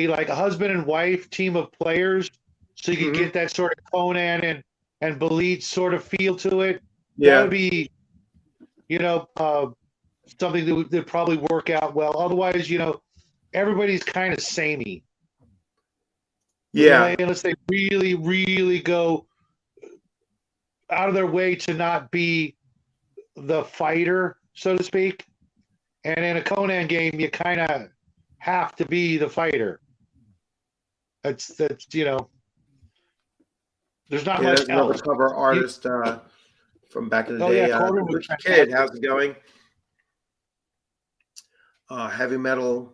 S3: like a husband and wife team of players, so you could get that sort of Conan and Belit sort of feel to it.
S2: Yeah.
S3: That would be, something that would probably work out well. Otherwise, everybody's kind of samey.
S2: Yeah.
S3: Unless they really, really go out of their way to not be the fighter, so to speak. And in a Conan game, you kind of have to be the fighter. That's there's not much
S2: That's another
S3: else.
S2: cover artist from back in the day. Rich Kid, how's it going? Heavy Metal.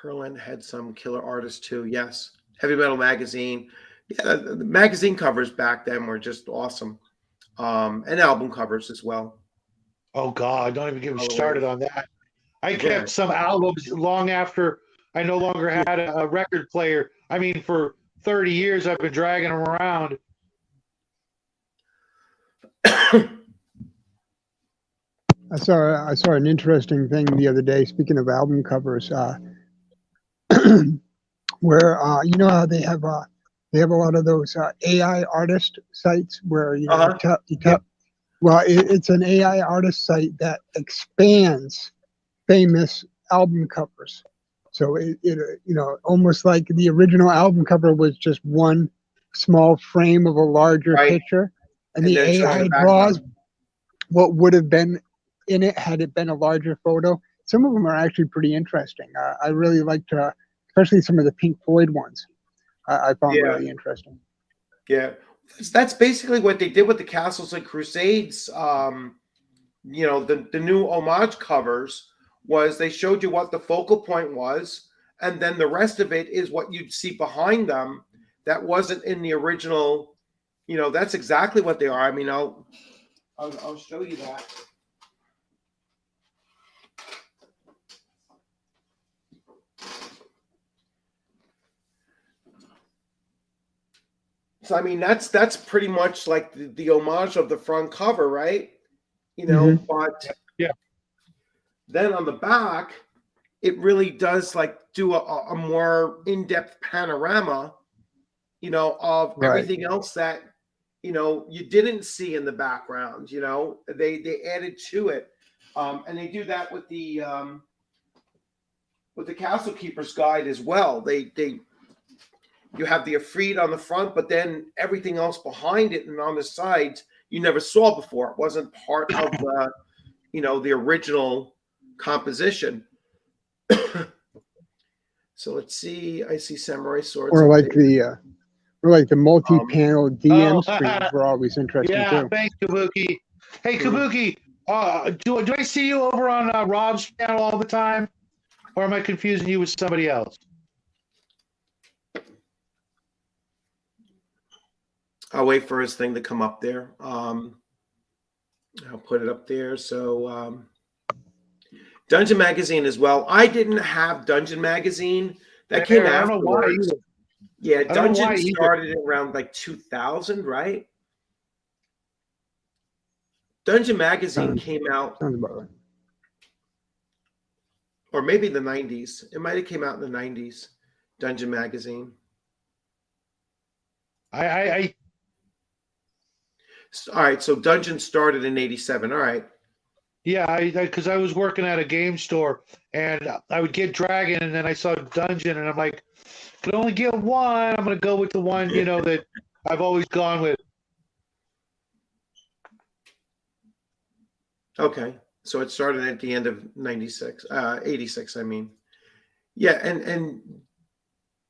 S2: Herland had some killer artists too. Yes, Heavy Metal magazine. Yeah, the magazine covers back then were just awesome, and album covers as well.
S3: Oh God! Don't even get me started on that. I kept some albums long after I no longer had a record player. I mean, for 30 years, I've been dragging them around.
S1: I saw an interesting thing the other day. Speaking of album covers, where how they have a lot of those AI artist sites where it's an AI artist site that expands famous album covers. So it almost like the original album cover was just one small frame of a larger picture, and the AI draws what would have been in it had it been a larger photo. Some of them are actually pretty interesting. I really liked, especially some of the Pink Floyd ones. I found really interesting.
S2: Yeah, that's basically what they did with the Castles and Crusades. The new homage covers was they showed you what the focal point was, and then the rest of it is what you'd see behind them that wasn't in the original. That's exactly what they are. I mean, I'll show you that. So I mean, that's pretty much like the homage of the front cover, right? But then on the back, it really does like do a more in-depth panorama, of everything else that you didn't see in the background. They added to it, and they do that with the Castle Keeper's Guide as well. You have the Ifrit on the front, but then everything else behind it and on the sides you never saw before. It wasn't part of the original composition. So let's see. I see samurai swords.
S1: Or like the multi-panel DM
S3: Oh,
S1: screens were always interesting
S3: yeah,
S1: too.
S3: thanks, Kabuki. Hey, Kabuki, do I see you over on Rob's channel all the time? Or am I confusing you with somebody else?
S2: I'll wait for his thing to come up there. I'll put it up there. So Dungeon Magazine as well. I didn't have Dungeon Magazine. That came
S3: I don't know why
S2: afterwards.
S3: either.
S2: Yeah,
S3: I don't know why
S2: Dungeon
S3: either.
S2: started around like 2000, right? Dungeon Magazine came out,
S1: Sounds about right.
S2: or maybe the 90s. It might have came out in the 90s. Dungeon Magazine.
S3: I
S2: All right, so Dungeon started in 87. All right.
S3: Yeah, because I was working at a game store and I would get Dragon and then I saw Dungeon and I'm like, could only get one. I'm going to go with the one, that I've always gone with.
S2: Okay. So it started at the end of 96, 86, I mean. Yeah, and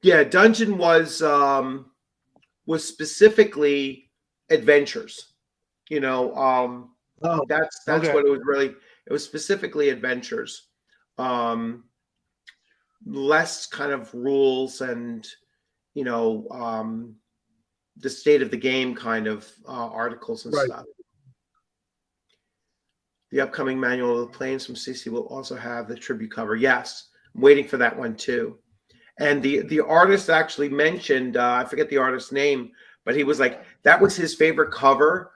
S2: yeah, Dungeon was specifically adventures. That's
S3: okay.
S2: what it was really. It was specifically adventures. Less kind of rules and the state of the game kind of articles and stuff. The upcoming manual of the planes from CC will also have the tribute cover. Yes, I'm waiting for that one too. And the artist actually mentioned, I forget the artist's name, but he was like, that was his favorite cover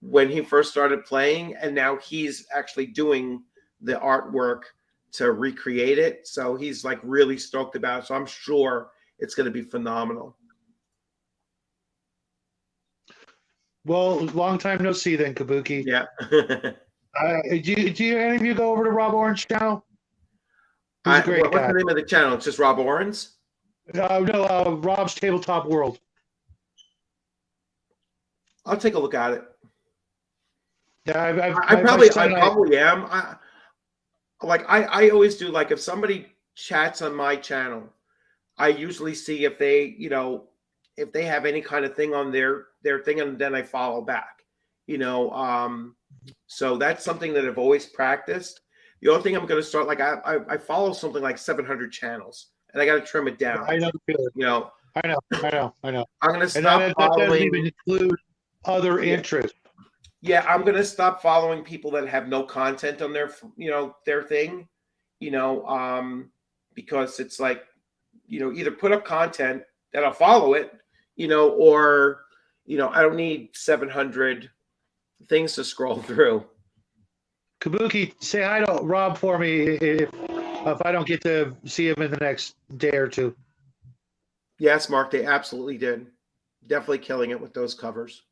S2: when he first started playing. And now he's actually doing the artwork to recreate it. So he's like really stoked about it. So I'm sure it's going to be phenomenal.
S3: Well, long time no see then, Kabuki.
S2: Yeah.
S3: Do you any of you go over to Rob Orange's channel? He's a great
S2: what's
S3: guy.
S2: the name of the channel? It's just Rob Orange?
S3: No, Rob's Tabletop World.
S2: I'll take a look at it.
S3: Yeah,
S2: I probably am. I always do, like if somebody chats on my channel, I usually see if they, if they have any kind of thing on their thing, and then I follow back, so that's something that I've always practiced. The only thing I'm going to start, like I follow something like 700 channels and I got to trim it down.
S3: I know. I know.
S2: I'm going to stop
S3: that
S2: following.
S3: doesn't even include other interests.
S2: Yeah, I'm going to stop following people that have no content on their, their thing, because it's like, either put up content that I'll follow it, or, I don't need 700 things to scroll through.
S3: Kabuki, say hi to Rob for me if I don't get to see him in the next day or two.
S2: Yes, Mark, they absolutely did. Definitely killing it with those covers.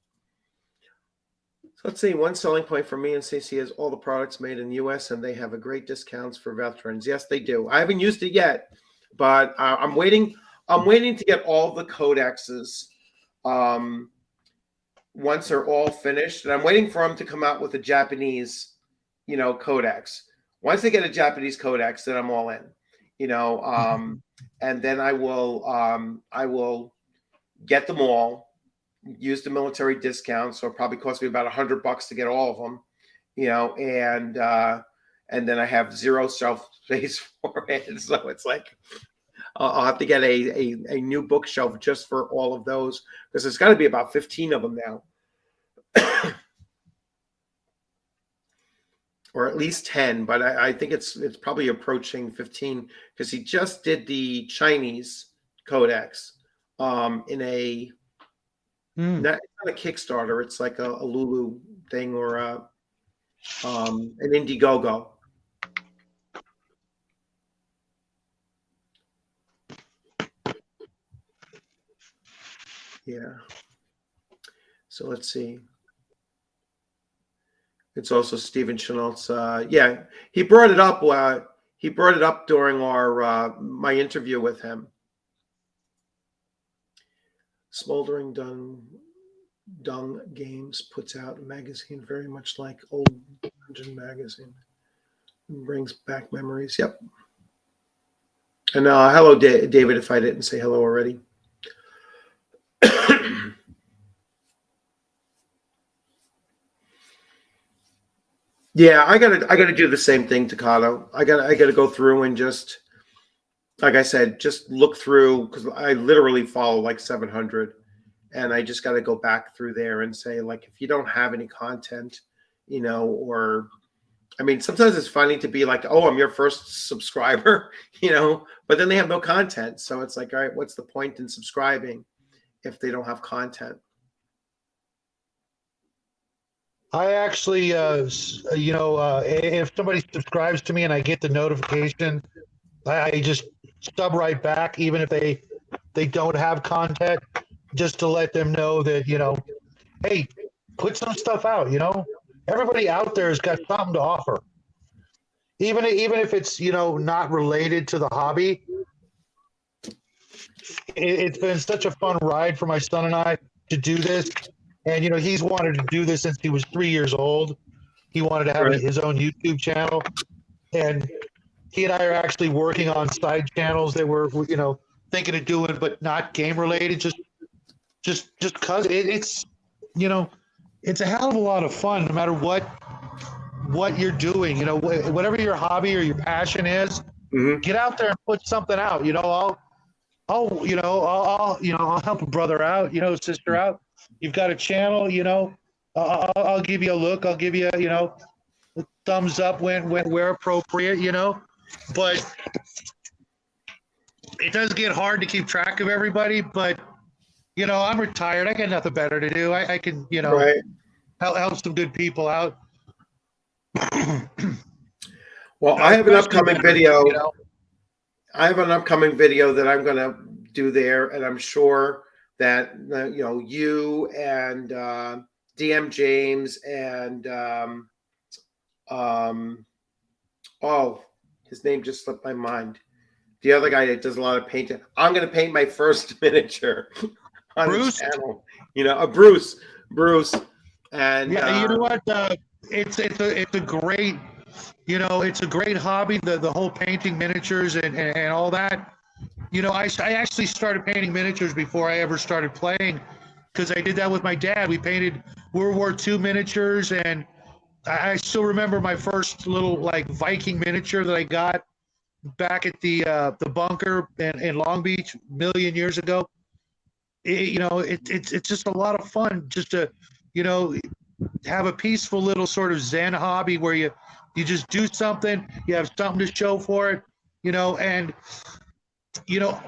S2: So let's see. One selling point for me and CC is all the products made in the U.S. and they have a great discounts for veterans. Yes, they do. I haven't used it yet, but I'm waiting. I'm waiting to get all the codexes once they're all finished, and I'm waiting for them to come out with a Japanese, codex. Once they get a Japanese codex, then I'm all in. And then I will get them all. Use the military discount, so it probably cost me about $100 to get all of them, and then I have zero shelf space for it. So it's like I'll have to get a new bookshelf just for all of those, because there's got to be about 15 of them now, or at least 10. But I think it's probably approaching 15, because he just did the Chinese codex in a. It's not a Kickstarter. It's like a Lulu thing, or an Indiegogo. Yeah. So let's see. It's also Stephen Chenault's. Yeah, he brought it up. He brought it up during our my interview with him. Smoldering Dung Games puts out a magazine very much like old magazine. Brings back memories. Yep. And hello, David, if I didn't say hello already. Yeah, I gotta do the same thing, Takano. I gotta go through and just, like I said, just look through, because I literally follow like 700, and I just gotta go back through there and say, like, if you don't have any content, or I mean, sometimes it's funny to be like, oh, I'm your first subscriber, but then they have no content. So it's like, all right, what's the point in subscribing if they don't have content?
S3: I actually, if somebody subscribes to me and I get the notification, I just sub right back, even if they don't have content, just to let them know that, hey, put some stuff out, Everybody out there has got something to offer. Even if it's, not related to the hobby. It's been such a fun ride for my son and I to do this. And, he's wanted to do this since he was 3 years old. He wanted to have his own YouTube channel. And he and I are actually working on side channels that we're thinking of doing, but not game related. Just because it's, it's a hell of a lot of fun, no matter what you're doing. Whatever your hobby or your passion is, get out there and put something out. I'll help a brother out, sister out. You've got a channel, I'll give you a look. I'll give you, a thumbs up when where appropriate, but it does get hard to keep track of everybody. But, I'm retired. I got nothing better to do. I can, help some good people out.
S2: Well, I have an upcoming video. I have an upcoming video that I'm going to do there, and I'm sure that you and DM James and his name just slipped my mind. The other guy that does a lot of painting. I'm going to paint my first miniature on Bruce? His channel. Bruce, and
S3: you know what? It's a great. It's a great hobby, the whole painting miniatures and all that. I actually started painting miniatures before I ever started playing, because I did that with my dad. We painted World War II miniatures, and I still remember my first little Viking miniature that I got back at the bunker in Long Beach a million years ago. It's just a lot of fun just to have a peaceful little sort of Zen hobby where you just do something, you have something to show for it, and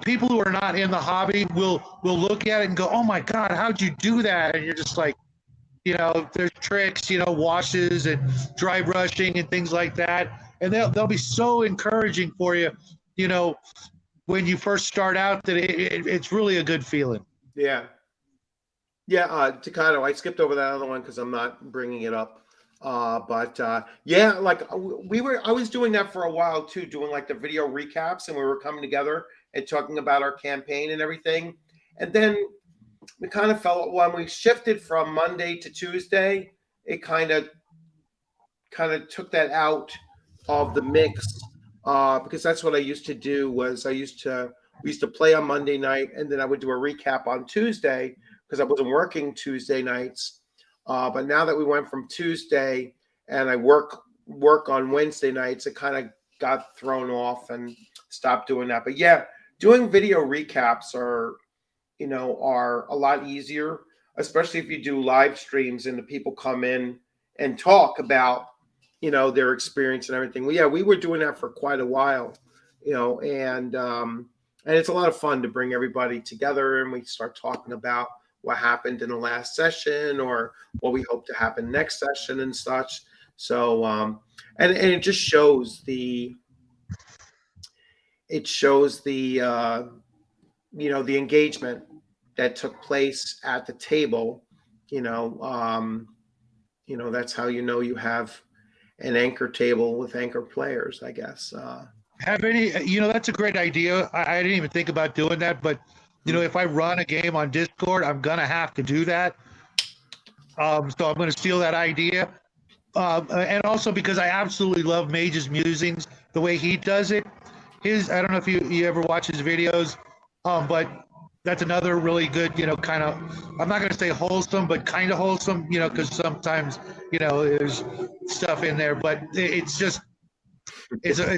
S3: people who are not in the hobby will look at it and go, oh my God, how'd you do that? And you're just like, there's tricks, washes and dry brushing and things like that. And they'll be so encouraging for you, when you first start out, that it's really a good feeling.
S2: Yeah. Yeah. Takano, I skipped over that other one because I'm not bringing it up. But I was doing that for a while too, doing the video recaps, and we were coming together and talking about our campaign and everything. And then we kind of felt, when we shifted from Monday to Tuesday, it kind of took that out of the mix, because that's what I used to do. We used to play on Monday night, and then I would do a recap on Tuesday because I wasn't working Tuesday nights. But now that we went from Tuesday and I work on Wednesday nights, it kind of got thrown off and stopped doing that. But yeah, doing video recaps are a lot easier, especially if you do live streams and the people come in and talk about, their experience and everything. Well, yeah, we were doing that for quite a while, and it's a lot of fun to bring everybody together, and we start talking about what happened in the last session or what we hope to happen next session and such. So, and it just shows the the engagement that took place at the table. That's how you have an anchor table with anchor players, I guess.
S3: That's a great idea. I didn't even think about doing that, but if I run a game on Discord, I'm gonna have to do that. So I'm gonna steal that idea. And also because I absolutely love Mage's musings, the way he does it. I don't know if you ever watch his videos, but that's another really good, kind of, I'm not going to say wholesome, but kind of wholesome, because sometimes, there's stuff in there, but it's just, it's a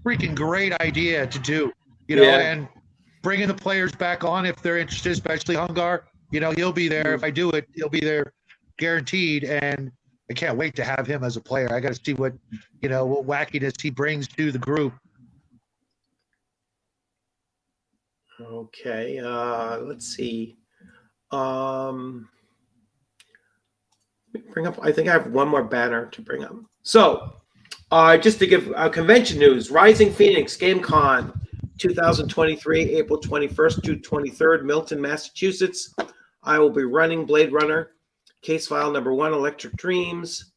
S3: freaking great idea to do, and bringing the players back on if they're interested, especially Hungar, he'll be there. If I do it, he'll be there guaranteed. And I can't wait to have him as a player. I got to see what wackiness he brings to the group.
S2: Okay, let's see. Bring up. I think I have one more banner to bring up. So, just to give convention news: Rising Phoenix GameCon 2023, April 21st to 23rd, Milton, Massachusetts. I will be running Blade Runner, case file number 1, Electric Dreams,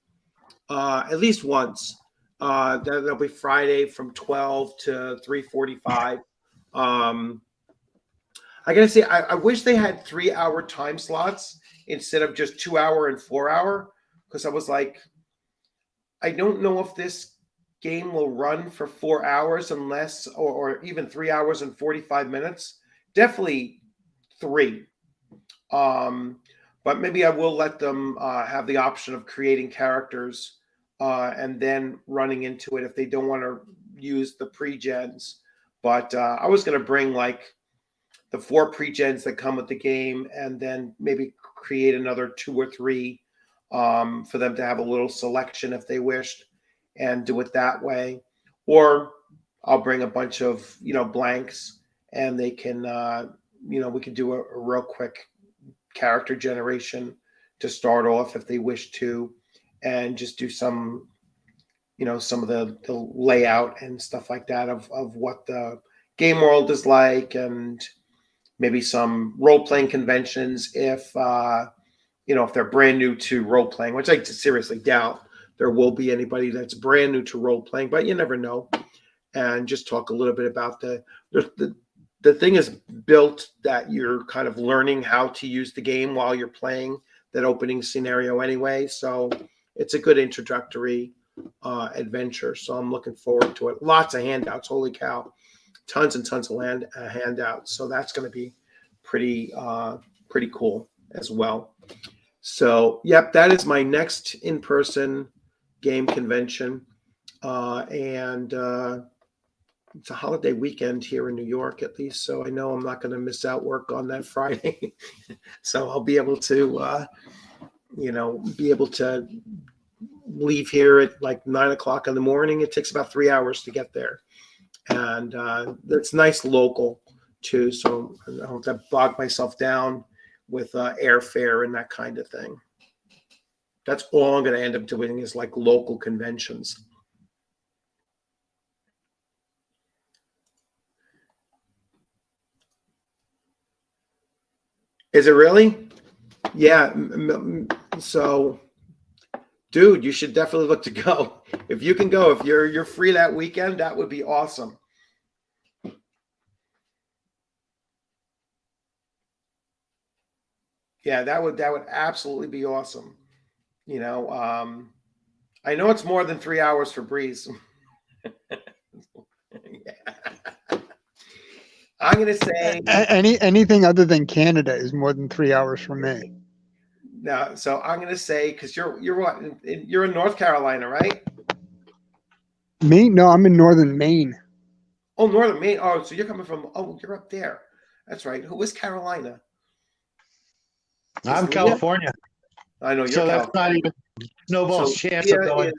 S2: at least once. That'll be Friday from 12 to 3:45. I gotta say, I wish they had 3-hour time slots instead of just 2-hour and 4-hour, because I was like, I don't know if this game will run for 4 hours unless, or even 3 hours and 45 minutes. Definitely 3. But maybe I will let them have the option of creating characters and then running into it if they don't want to use the pre-gens. But I was going to bring like the 4 pre-gens that come with the game, and then maybe create another 2 or 3 for them to have a little selection if they wished, and do it that way. Or I'll bring a bunch of, blanks, and they can, we can do a real quick character generation to start off if they wish to, and just do some, some of the layout and stuff like that of what the game world is like, and maybe some role-playing conventions if they're brand new to role-playing, which I seriously doubt there will be anybody that's brand new to role-playing, but you never know. And just talk a little bit about the thing is built that you're kind of learning how to use the game while you're playing that opening scenario anyway. So it's a good introductory adventure. So I'm looking forward to it. Lots of handouts. Holy cow. Tons and tons of handouts. So that's going to be pretty cool as well. So, yep, that is my next in-person game convention. And it's a holiday weekend here in New York, at least. So I know I'm not going to miss out work on that Friday. So I'll be able to, leave here at like 9 o'clock in the morning. It takes about 3 hours to get there. And it's nice local too, so I don't have to bog myself down with airfare and that kind of thing. That's all I'm going to end up doing is like local conventions. Is it really? Yeah. So, dude, you should definitely look to go. If you can go, if you're free that weekend, that would be awesome. Yeah, that would absolutely be awesome. I know it's more than 3 hours for Breeze. Yeah. I'm gonna say
S1: anything other than Canada is more than 3 hours for me.
S2: No, so I'm gonna say because you're what, you're in North Carolina, right?
S1: Me? No, I'm in northern Maine.
S2: Oh, northern Maine. Oh, so you're coming from? Oh, you're up there. That's right. Who is Carolina?
S3: I'm California.
S2: I know you're.
S3: So that's not even snowball's chance of going.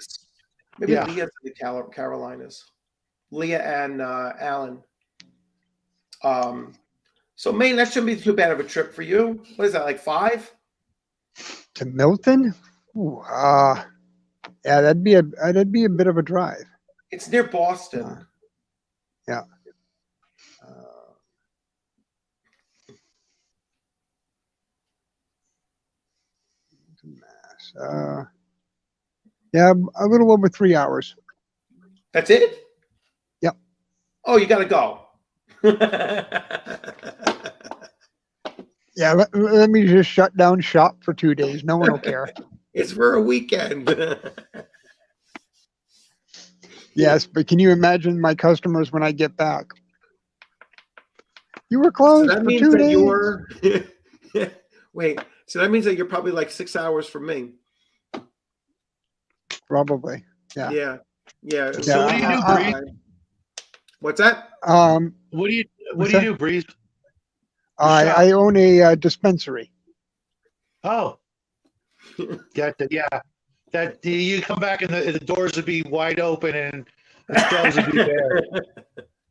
S2: Maybe Leah's in the Carolinas. Leah and Alan. So Maine, that shouldn't be too bad of a trip for you. What is that, like 5?
S1: To Milton? Ooh, yeah, that'd be a bit of a drive.
S2: It's near Boston.
S1: Yeah. Yeah, a little over 3 hours.
S2: That's it?
S1: Yep.
S2: Oh, you got to go.
S1: Yeah, let me just shut down shop for 2 days. No one will care.
S2: It's for a weekend.
S1: Yes, but can you imagine my customers when I get back? You were
S2: So
S1: closed
S2: that
S1: for
S2: means
S1: 2
S2: that
S1: days.
S2: you're wait. So that means that you're probably like 6 hours from me.
S1: Probably. Yeah.
S2: Yeah. Yeah.
S3: So what do you do, Breeze?
S2: What's that?
S3: What do you
S1: What's that?
S3: do, Breeze?
S1: I own a dispensary.
S3: Oh, gotcha. Yeah, that you come back and the doors would be wide open and the shelves would be bare.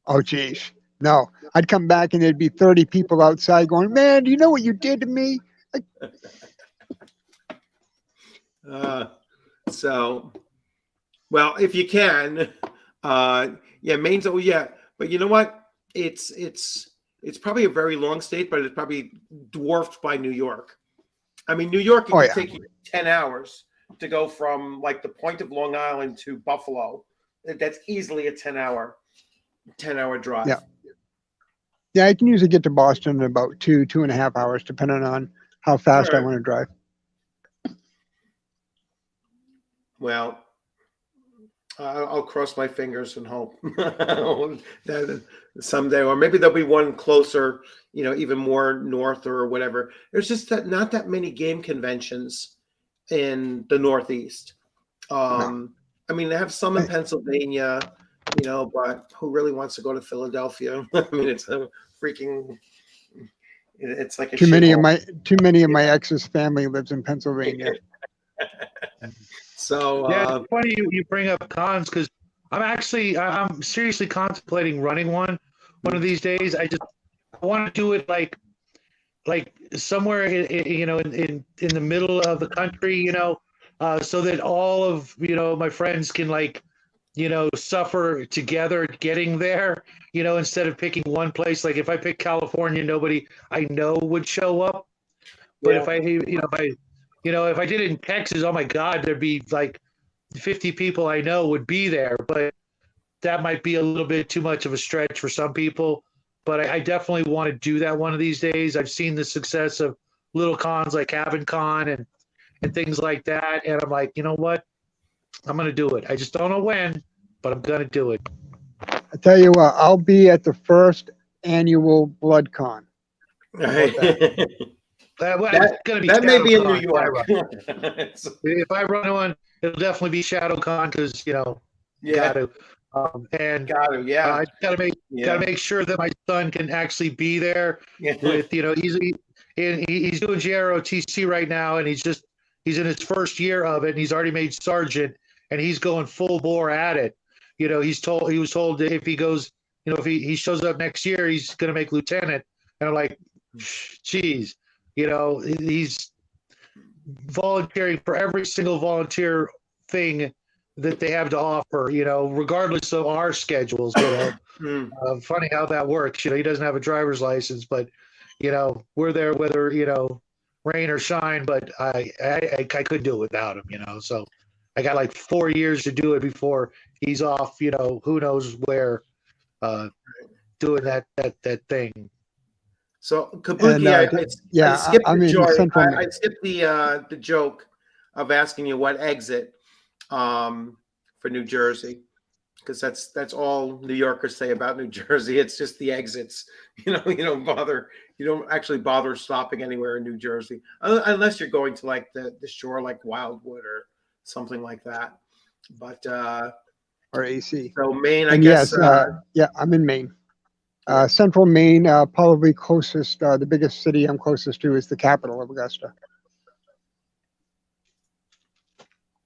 S1: Oh, geez. No, I'd come back and there'd be 30 people outside going, man, do you know what you did to me? Like,
S2: So, well, if you can, yeah, Maine's. Oh, yeah, but you know what? It's probably a very long state, but it's probably dwarfed by New York. I mean, New York, it
S1: Oh,
S2: could
S1: yeah.
S2: take you 10 hours to go from like the point of Long Island to Buffalo. That's easily a 10-hour drive.
S1: Yeah. Yeah, I can usually get to Boston in about 2.5 hours, depending on how fast I
S2: All right.
S1: want to drive.
S2: Well, I'll cross my fingers and hope that someday, or maybe there'll be one closer, even more north or whatever. There's just not that many game conventions in the Northeast.
S1: No.
S2: I mean, they have some in Pennsylvania, but who really wants to go to Philadelphia? I mean, it's a freaking, it's like a
S1: Too many
S2: shithole.
S1: of my ex's family lives in Pennsylvania.
S2: So
S3: yeah, it's funny you bring up cons because I'm seriously contemplating running one of these days. I want to do it like somewhere in the middle of the country, so that all of my friends can suffer together getting there, instead of picking one place. Like if I pick California, nobody I know would show up. But if I if I did it in Texas, oh my God, there'd be like 50 people I know would be there. But that might be a little bit too much of a stretch for some people. But I definitely want to do that one of these days. I've seen the success of little cons like Cabin Con and things like that. And I'm like, you know what? I'm going to do it. I just don't know when, but I'm going to do it.
S1: I tell you what, I'll be at the first annual BloodCon.
S3: It's going to be
S2: that may be in New
S3: ShadowCon
S2: York.
S3: if I run one, it'll definitely be ShadowCon because got to. And
S2: yeah.
S3: I gotta make sure that my son can actually be there.
S2: Yeah.
S3: With he's doing JROTC right now, and he's in his first year of it, and he's already made sergeant, and he's going full bore at it. He was told that if he goes, if he shows up next year, he's gonna make lieutenant. And I'm like, geez, he's volunteering for every single volunteer thing that they have to offer, regardless of our schedules, funny how that works. He doesn't have a driver's license, but, we're there whether, rain or shine, but I couldn't do it without him, so I got like 4 years to do it before he's off, who knows where, doing that thing.
S2: So Kabuki, I skipped
S1: I'm
S2: the
S1: in
S2: joy.
S1: Central Maine.
S2: I skipped the joke of asking you what exit for New Jersey, because that's all New Yorkers say about New Jersey. It's just the exits. You don't actually bother stopping anywhere in New Jersey unless you're going to like the shore, like Wildwood or something like that. But
S1: Or AC.
S2: So Maine, I
S1: And
S2: guess.
S1: yes, I'm in Maine. Central Maine, probably closest. The biggest city I'm closest to is the capital of Augusta.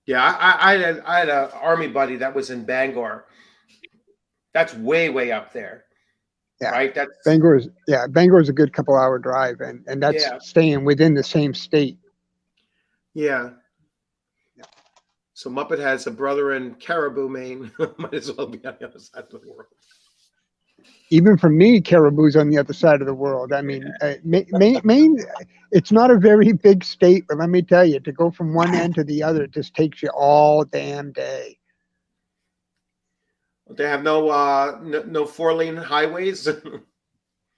S2: Yeah, I had an army buddy that was in Bangor. That's way up there.
S1: Yeah,
S2: right.
S1: Bangor is a good couple hour drive, and that's staying within the same state.
S2: Yeah. So Muppet has a brother in Caribou, Maine. Might as well be on the other side of the world.
S1: Even for me, Caribou's on the other side of the world. I mean, Maine, it's not a very big state, but let me tell you, to go from one end to the other, it just takes you all damn day.
S2: They have no 4-lane highways.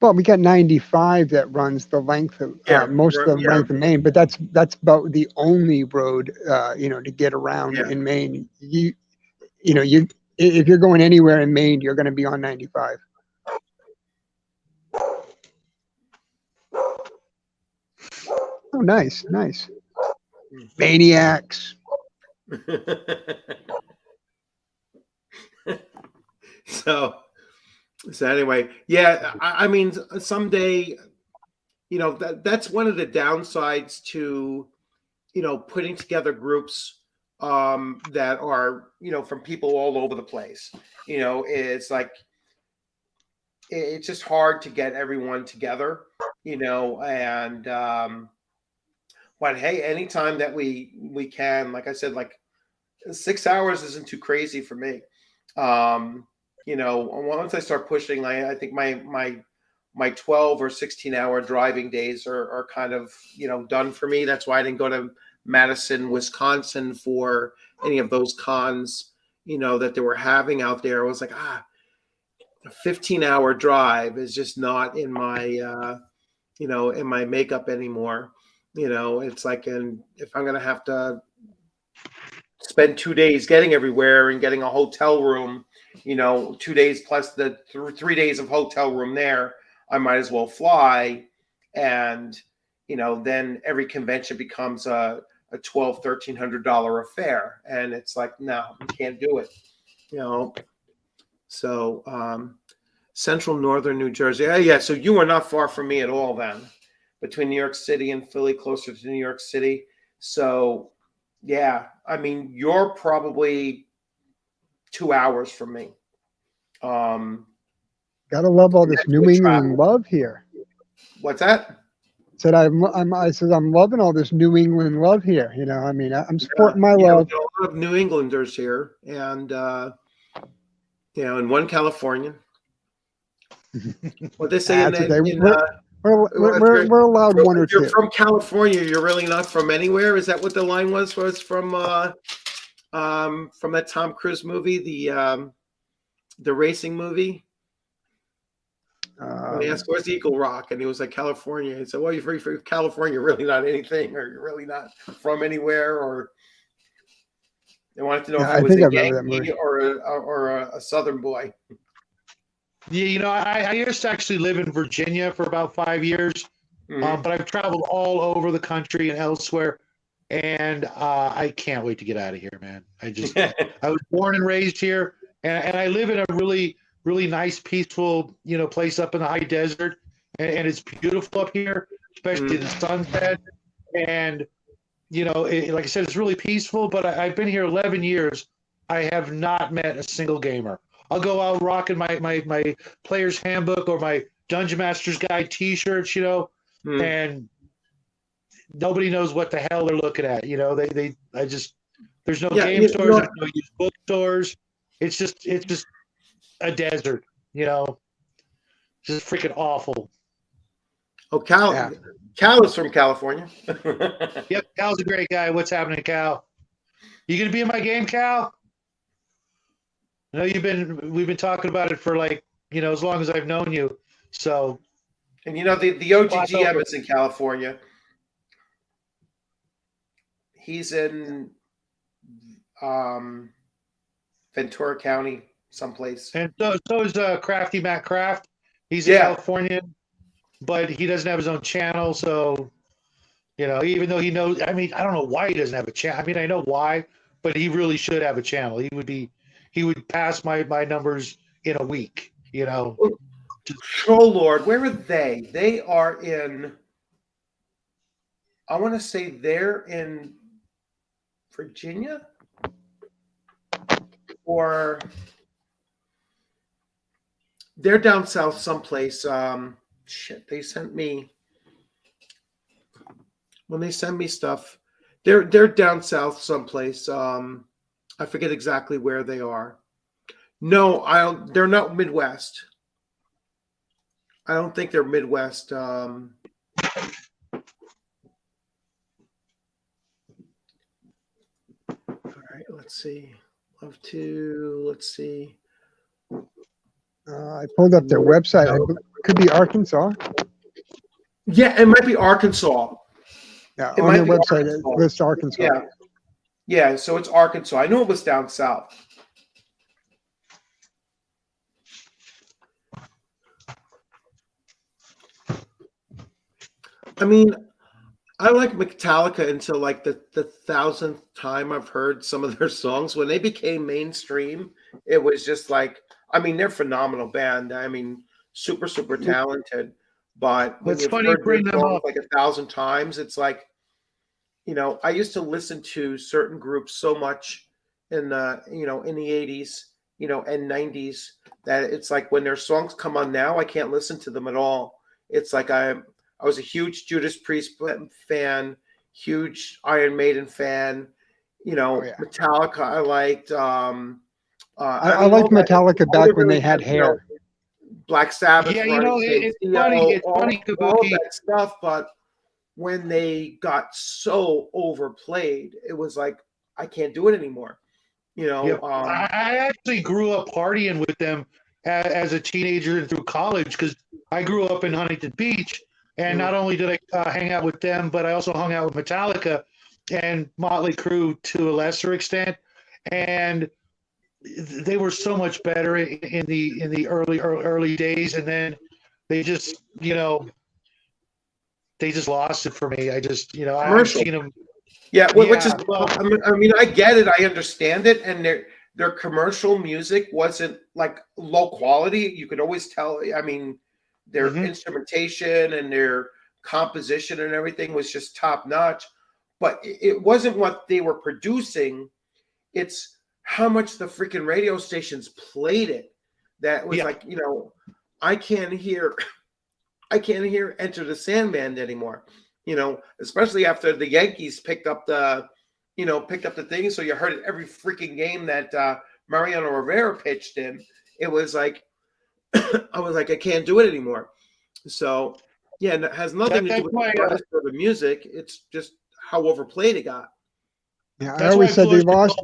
S1: Well, we got 95 that runs the length of most of the length of Maine, but that's about the only road to get around in Maine. You if you're going anywhere in Maine, you're going to be on 95. Oh, nice. Maniacs.
S2: So anyway, yeah, I mean, someday, that's one of the downsides to, putting together groups that are, from people all over the place. It's like, it's just hard to get everyone together, and but hey, anytime that we can, like I said, like 6 hours isn't too crazy for me. Once I start pushing, I think my 12 or 16-hour driving days are kind of, done for me. That's why I didn't go to Madison, Wisconsin for any of those cons, that they were having out there. I was like, a 15-hour drive is just not in my, in my makeup anymore. It's like, and if I'm going to have to spend 2 days getting everywhere and getting a hotel room, 2 days plus the 3 days of hotel room there, I might as well fly. And, then every convention becomes a $1,200-1,300 affair. And it's like, no, you can't do it, So central northern New Jersey. Yeah. So you are not far from me at all then, between New York City and Philly, closer to New York City. So yeah, I mean, you're probably 2 hours from me.
S1: Gotta love all this New England love here.
S2: What's that?
S1: I said I'm loving all this New England love here. I mean, I'm supporting my love.
S2: There are a lot of New Englanders here, and and one Californian. What they say
S1: we're allowed one or two.
S2: You're from California. You're really not from anywhere. Is that what the line was? Was from that Tom Cruise movie, the racing movie? When he asked, "Where's Eagle Rock?" and he was like, "California." He said, "Well, you're from California. You're really not anything, or you're really not from anywhere." Or they wanted to know if he was a Yankee or a Southern boy.
S3: Yeah, I used to actually live in Virginia for about 5 years, but I've traveled all over the country and elsewhere, and I can't wait to get out of here, man. I was born and raised here, and I live in a really, really nice, peaceful, place up in the high desert, and it's beautiful up here, especially the sunset, and like I said, it's really peaceful. But I've been here 11 years. I have not met a single gamer. I'll go out rocking my player's handbook or my Dungeon Master's Guide T-shirts, and nobody knows what the hell they're looking at. There's no game stores, there's no used bookstores. It's just a desert, just freaking awful.
S2: Oh, Cal is from California.
S3: Yep, Cal's a great guy. What's happening, Cal? You gonna be in my game, Cal? I know we've been talking about it for as long as I've known you. So,
S2: and the OGGM is in California. He's in Ventura County, someplace.
S3: And so is Crafty Matt Craft. He's in California, but he doesn't have his own channel. So, even though he knows, I mean, I don't know why he doesn't have a channel. I mean, I know why, but he really should have a channel. He would pass my numbers in a week,
S2: Troll Lord, where are they? They are in, I want to say they're in Virginia, or they're down south someplace. They sent me, when they send me stuff, they're down south someplace. I forget exactly where they are. No, they're not Midwest. I don't think they're Midwest. All right, let's see. Let's see.
S1: I pulled up their website. Could be Arkansas.
S2: Yeah, it might be Arkansas.
S1: Yeah,
S2: It
S1: on
S2: might
S1: their
S2: be
S1: website
S2: Arkansas.
S1: it lists Arkansas.
S2: Yeah. Yeah, so it's Arkansas. I know it was down south. I mean, I like Metallica until like the thousandth time I've heard some of their songs. When they became mainstream, it was just like, I mean, they're a phenomenal band. I mean, super, super talented. But when
S3: It's
S2: you've
S3: funny you
S2: heard their
S3: bring them
S2: songs
S3: up.
S2: like 1,000 times, it's like, I used to listen to certain groups so much in the, in the 80s, and 90s that it's like when their songs come on now, I can't listen to them at all. It's like I was a huge Judas Priest fan, huge Iron Maiden fan,
S1: Oh, yeah.
S2: Metallica I liked.
S1: I liked Metallica back when they had hair.
S2: Black Sabbath,
S3: Yeah,
S2: right?
S3: it's funny. It's funny,
S2: all
S3: Kabuki.
S2: that stuff, but when they got so overplayed, it was like I can't do it anymore.
S3: Yep. I actually grew up partying with them as a teenager and through college because I grew up in Huntington Beach, and not only did I hang out with them, but I also hung out with Metallica and Motley Crue to a lesser extent, and they were so much better in the early days, and then they just they just lost it for me. I just I've
S2: commercial.
S3: seen them.
S2: Yeah, which is,
S3: Well,
S2: I mean, I get it, I understand it, and their commercial music wasn't like low quality. You could always tell. I mean, their instrumentation and their composition and everything was just top notch, but it wasn't what they were producing. It's how much the freaking radio stations played it that was like, I can't hear Enter the Sandman anymore. Especially after the Yankees picked up the thing. So you heard it every freaking game that Mariano Rivera pitched in. It was like, I was like, I can't do it anymore. So yeah, and it has nothing to do with the artist or the music. It's just how overplayed it got.
S1: Yeah, I always said they lost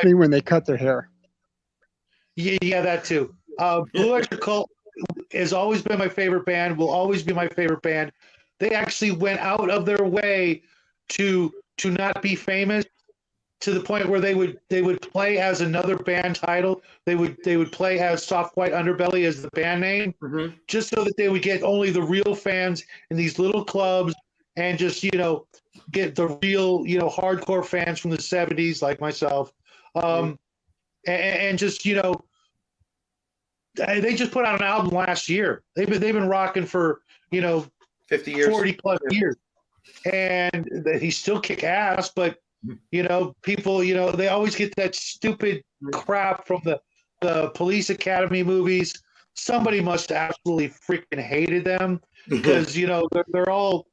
S1: me when they cut their hair.
S3: Yeah, that too. Blue Oyster Cult has always been my favorite band, will always be my favorite band. They actually went out of their way to not be famous, to the point where they would play as another band title. They would play as Soft White Underbelly as the band name, just so that they would get only the real fans in these little clubs, and just get the real hardcore fans from the 70s like myself, and just they just put out an album last year. They've been rocking for
S2: 50 years,
S3: 40 plus years, and he still kick ass. But people, they always get that stupid crap from the Police Academy movies. Somebody must have absolutely freaking hated them because they're all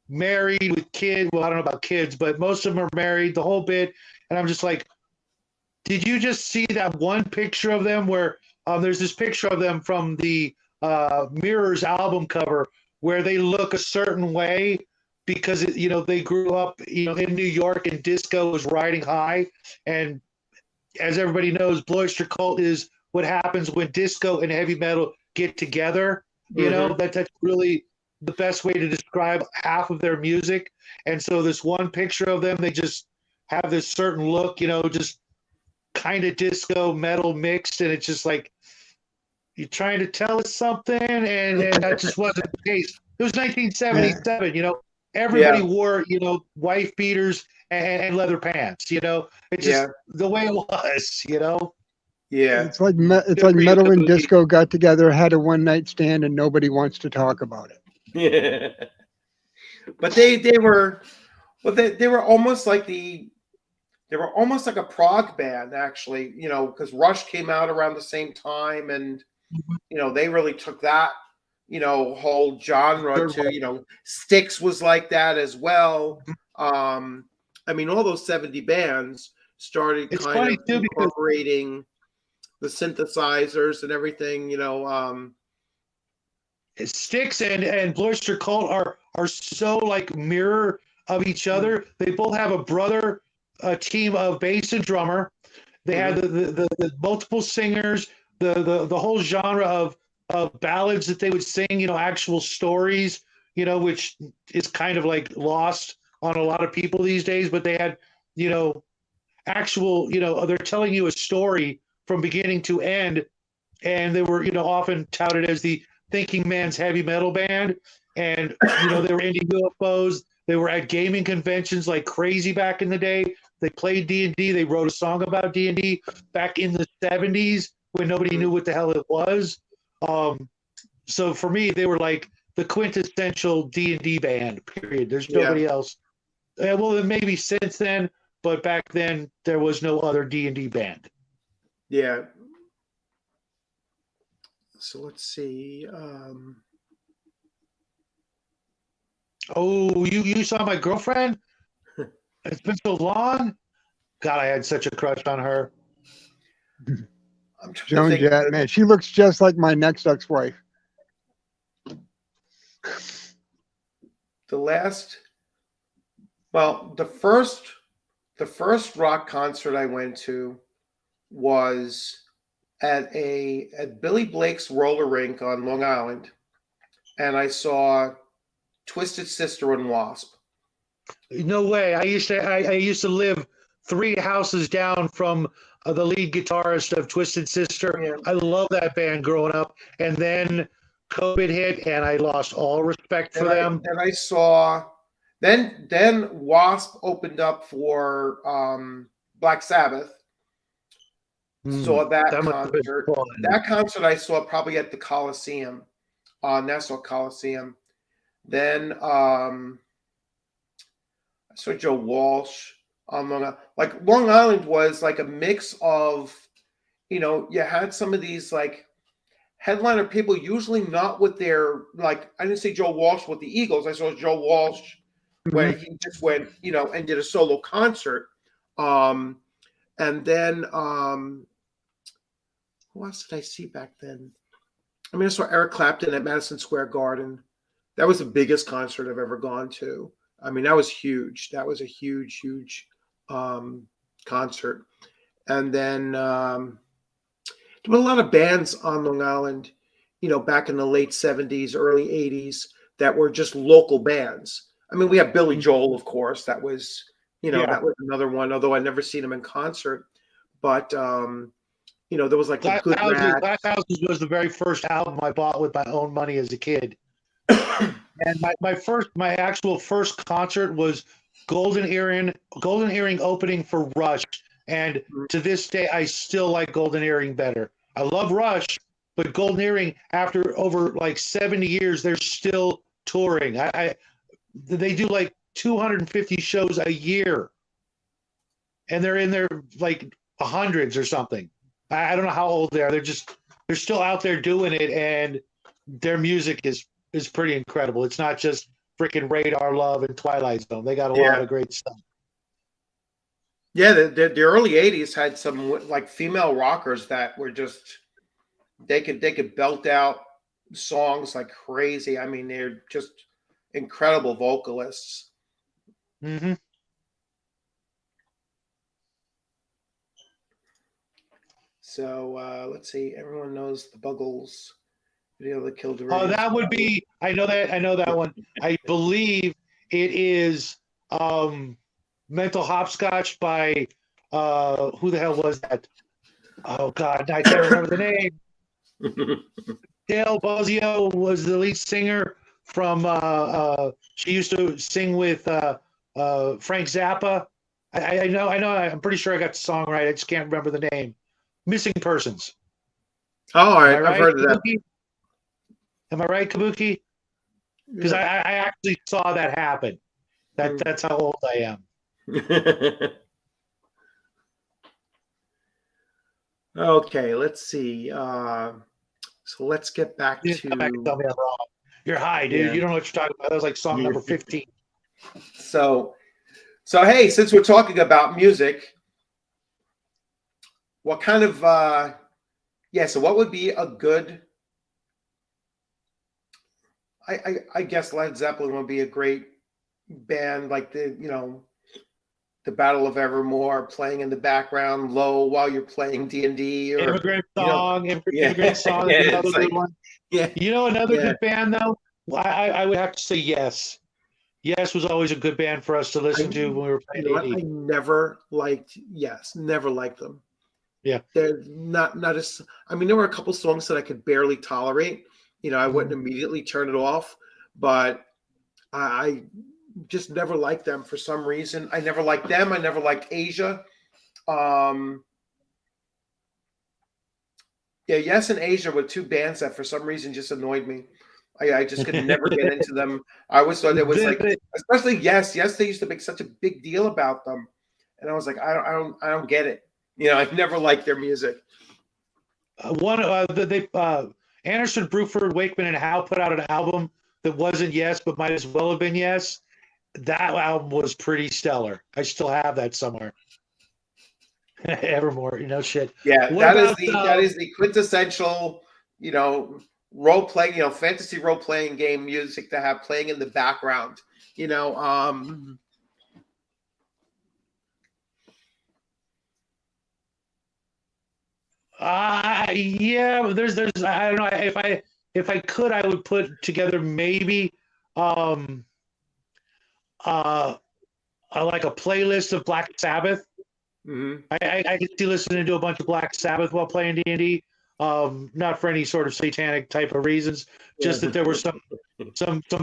S3: married with kids. Well, I don't know about kids, but most of them are married, the whole bit. And I'm just like, did you just see that one picture of them where there's this picture of them from the Mirrors album cover where they look a certain way because they grew up in New York and disco was riding high, and as everybody knows, Blue Oyster Cult is what happens when disco and heavy metal get together. That's really the best way to describe half of their music. And so this one picture of them, they just have this certain look, just kind of disco metal mixed, and it's just like, you're trying to tell us something, and that just wasn't the case. It was 1977. Everybody wore wife beaters and leather pants. It's just the way it was.
S2: Yeah,
S1: it's like metal and disco got together, had a one-night stand, and nobody wants to talk about it.
S2: Yeah, but they were almost like they were almost like a prog band, actually, because Rush came out around the same time, and they really took that whole genre to Styx was like that as well. I mean, all those 70 bands started kind of incorporating the synthesizers and everything.
S3: Styx and Blue Oyster Cult are so like mirror of each other. They both have a brother team of bass and drummer. They had the multiple singers, the whole genre of ballads that they would sing, actual stories, which is kind of like lost on a lot of people these days. But they had, actual, they're telling you a story from beginning to end. And they were, often touted as the thinking man's heavy metal band. And, they were into UFOs. They were at gaming conventions like crazy back in the day. They played D&D. They wrote a song about D&D back in the 70s when nobody knew what the hell it was. So for me, they were like the quintessential D&D band, period. There's nobody else. Well, maybe since then, but back then there was no other D&D band.
S2: Yeah. So let's see.
S3: Oh, you saw my girlfriend? It's been so long. God, I had such a crush on her.
S2: I'm trying
S1: Joan
S2: to think.
S1: Jett, man, she looks just like my next ex-wife.
S2: The first rock concert I went to was at Billy Blake's roller rink on Long Island, and I saw Twisted Sister and Wasp.
S3: No way. I used to live 3 houses down from the lead guitarist of Twisted Sister.
S2: Yeah.
S3: I love that band growing up, and then COVID hit, and I lost all respect for them.
S2: And I saw then Wasp opened up for Black Sabbath. Saw that concert. That concert I saw probably at the Coliseum, Nassau Coliseum. Then I saw Joe Walsh on Long Island. Like Long Island was like a mix of, you had some of these like headliner people, usually not with their, like, I didn't see Joe Walsh with the Eagles. I saw Joe Walsh where he just went, and did a solo concert. And then who else did I see back then? I mean, I saw Eric Clapton at Madison Square Garden. That was the biggest concert I've ever gone to. I mean, that was huge. That was a huge, huge concert. And then there were a lot of bands on Long Island, back in the late 70s, early 80s, that were just local bands. I mean, we have Billy Joel, of course. That was, that was another one, although I'd never seen him in concert. But, there was like
S3: Glass Houses was the very first album I bought with my own money as a kid. And my actual first concert was Golden Earring opening for Rush. And to this day, I still like Golden Earring better. I love Rush, but Golden Earring, after over like 70 years, they're still touring. They do like 250 shows a year, and they're in their like hundreds or something. I don't know how old they are. They're still out there doing it, and their music is pretty incredible. It's not just freaking Radar Love and Twilight Zone. They got a lot of great stuff.
S2: Yeah, the early 80s had some like female rockers that were just they could belt out songs like crazy. I mean, they're just incredible vocalists.
S3: Mm-hmm.
S2: So let's see. Everyone knows the Buggles video that killed.
S3: Oh, that would be. I know that one. I believe it is Mental Hopscotch by who the hell was that? Oh God, I can't remember the name. Dale Bozio was the lead singer from she used to sing with Frank Zappa. I know, I'm pretty sure I got the song right. I just can't remember the name. Missing Persons.
S2: Oh, all right. I've heard of that.
S3: Am I right, Kabuki? Because I actually saw that happen. That's how old I am.
S2: Okay, let's see. So let's get back to.
S3: Come back and tell me I'm wrong. You're high, dude.
S2: Yeah.
S3: You don't know what you're talking about. That was like song number 15.
S2: So hey, since we're talking about music, what kind of so what would be a good? I guess Led Zeppelin would be a great band, like the the Battle of Evermore playing in the background low while you're playing D&D, or
S3: Immigrant Song. Immigrant Song
S2: yeah,
S3: is another
S2: it's
S3: good
S2: like,
S3: one.
S2: yeah,
S3: You know, another
S2: yeah.
S3: good band though. I would have to say Yes. Yes was always a good band for us to listen to when we were playing
S2: You know what? I
S3: D&D.
S2: never liked Yes, never liked them.
S3: Yeah.
S2: They're not as. I mean, there were a couple songs that I could barely tolerate. You know, I wouldn't immediately turn it off, but I just never liked them for some reason. I never liked them. I never liked Asia. Yeah, Yes and Asia were two bands that for some reason just annoyed me. I just could never get into them. I always thought it was like, especially Yes. Yes, they used to make such a big deal about them, and I was like, I don't get it. You know, I've never liked their music.
S3: Anderson, Bruford, Wakeman, and Howe put out an album that wasn't Yes, but might as well have been Yes. That album was pretty stellar. I still have that somewhere. Evermore, shit.
S2: Yeah,
S3: What
S2: that is the quintessential, role playing, fantasy role playing game music to have playing in the background.
S3: Yeah, there's I don't know, if I could, I would put together maybe like a playlist of Black Sabbath.
S2: Mm-hmm.
S3: I could see listening to a bunch of Black Sabbath while playing D&D. Not for any sort of satanic type of reasons, just that there were some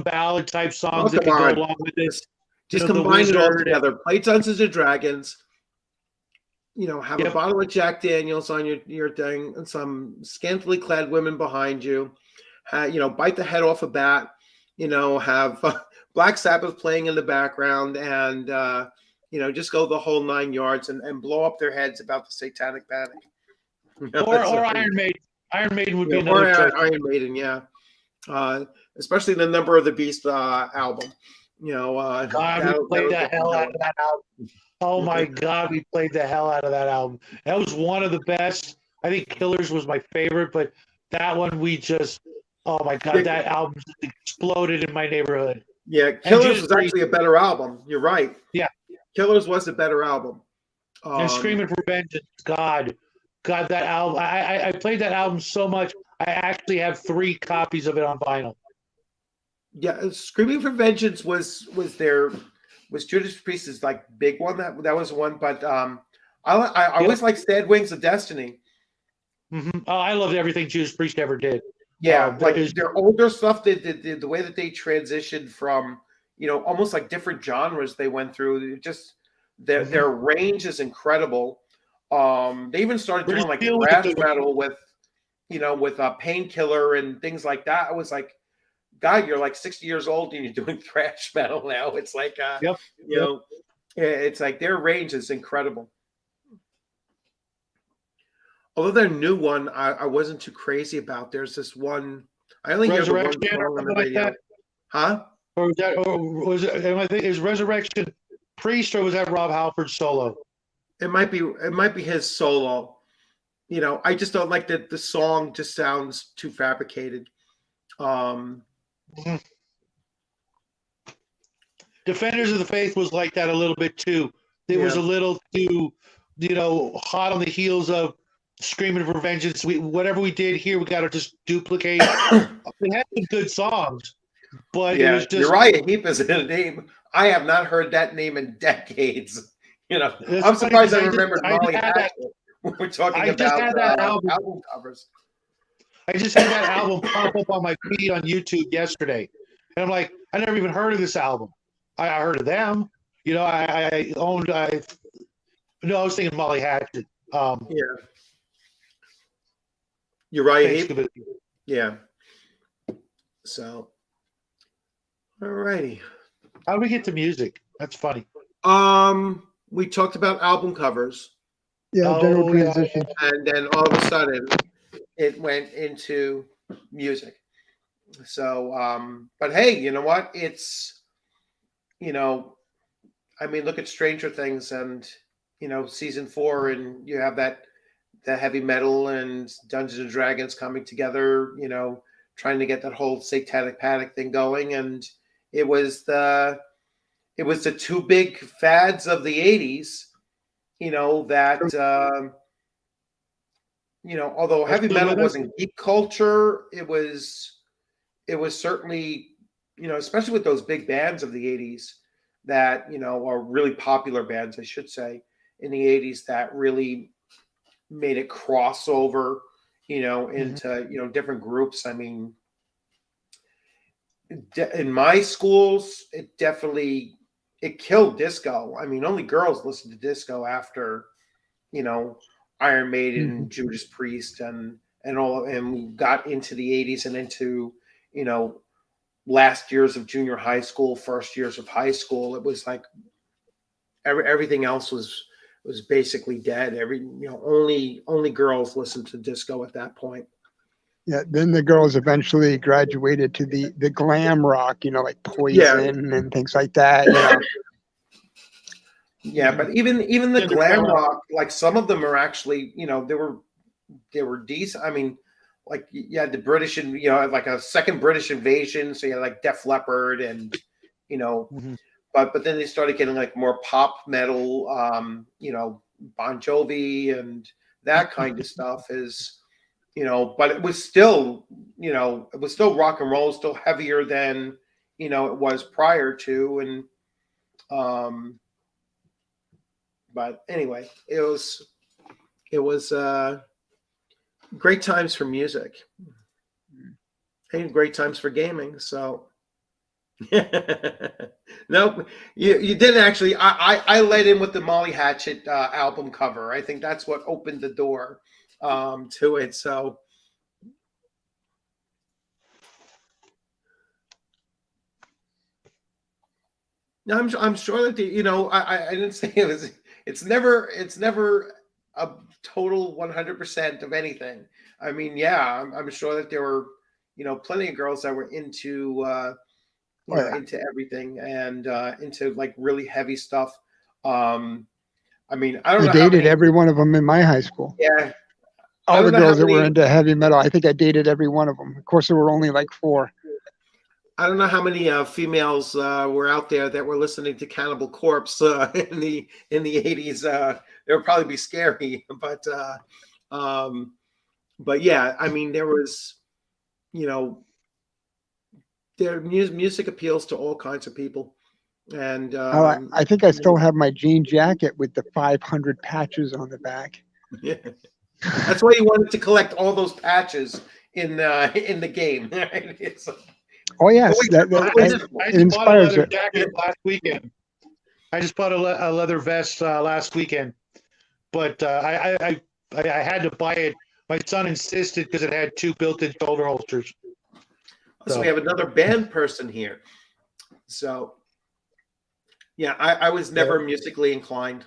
S3: ballad type songs that could go along with this.
S2: Just combine it all together. Play Dungeons and Dragons. Have a bottle of Jack Daniels on your thing, and some scantily clad women behind you. Bite the head off a bat. Have Black Sabbath playing in the background, and just go the whole 9 yards and blow up their heads about the satanic panic.
S3: Or Iron Maiden. Iron Maiden would be another choice.
S2: Iron Maiden, yeah. Especially the Number of the Beast album.
S3: God, we played the hell out of that album. Oh my God, we played the hell out of that album. That was one of the best. I think Killers was my favorite, but that one oh my God, that album just exploded in my neighborhood.
S2: Yeah, Killers was actually a better album. You're right.
S3: Yeah.
S2: Killers was a better album.
S3: And Screaming for Vengeance, God, that album. I played that album so much. I actually have 3 copies of it on vinyl.
S2: Yeah, Screaming for Vengeance was Judas Priest's like big one. That was one, but I always liked Dead Wings of Destiny.
S3: Mm-hmm. Oh, I loved everything Judas Priest ever did.
S2: Yeah, their older stuff, the way that they transitioned from, almost like different genres they went through. Just their range is incredible. They even started doing like thrash metal with Painkiller and things like that. I was like, God, you're like 60 years old and you're doing thrash metal now. It's like, it's like their range is incredible. Although their new one, I wasn't too crazy about. There's this one. I only hear the one song on the radio. Like huh?
S3: Or was it? Is Resurrection Priest, or was that Rob Halford's solo?
S2: It might be his solo. I just don't like that the song just sounds too fabricated.
S3: Defenders of the Faith was like that a little bit too. It was a little too, hot on the heels of Screaming for Vengeance. Whatever we did here, we got to just duplicate. We had some good songs, but it was just
S2: Uriah Heep is a name. I have not heard that name in decades. I'm surprised I remembered Molly Hatchet when we're talking about album covers.
S3: I just had that album pop up on my feed on YouTube yesterday, and I'm like, I never even heard of this album. I heard of them. I was thinking Molly Hatchet.
S2: Uriah Heep. Yeah. So, all righty.
S3: How do we get to music? That's funny.
S2: We talked about album covers.
S1: Yeah, general transition.
S2: And then all of a sudden, it went into music. So, but hey, you know what? It's, look at Stranger Things and, season 4, and you have the heavy metal and Dungeons and Dragons coming together, trying to get that whole satanic panic thing going. And it was it was the two big fads of the 80s, that although heavy metal wasn't geek culture, it was certainly, especially with those big bands of the 80s that, are really popular bands, I should say, in the 80s that really made it crossover, into, different groups. I mean, in my schools, it killed disco. I mean, only girls listened to disco after, Iron Maiden, Judas Priest, and we got into the 80s and into, last years of junior high school, first years of high school. It was like everything else was basically dead. Only girls listened to disco at that point.
S1: Yeah, then the girls eventually graduated to the glam rock, like Poison and things like that.
S2: Yeah, but even the glam rock, like some of them are actually, they were decent. I mean, like you had the British and like a second British invasion, so you had like Def Leppard and but then they started getting like more pop metal, Bon Jovi and that kind of stuff is, but it was still, rock and roll, still heavier than, it was prior to. And but anyway, it was great times for music and great times for gaming. So no, you didn't actually. I led in with the Molly Hatchet album cover. I think that's what opened the door to it. So I'm sure that I didn't say it was. It's never a total 100% of anything. I mean, yeah, I'm sure that there were plenty of girls that were into into everything and into like really heavy stuff. I mean, I don't know. I
S1: dated every one of them in my high school.
S2: Yeah.
S1: All the girls that were into heavy metal, I think I dated every one of them. Of course, there were only like 4.
S2: I don't know how many females were out there that were listening to Cannibal Corpse in the 80s. They would probably be scary, but yeah, I mean, there was, their music appeals to all kinds of people, and
S1: I think I still have my jean jacket with the 500 patches on the back.
S2: Yeah, that's why you wanted to collect all those patches in the game. Right?
S1: Oh yes,
S3: I just bought a leather jacket last weekend. I just bought a leather vest last weekend, but I had to buy it. My son insisted because it had 2 built-in shoulder holsters.
S2: So we have another band person here. So yeah, I was never musically inclined.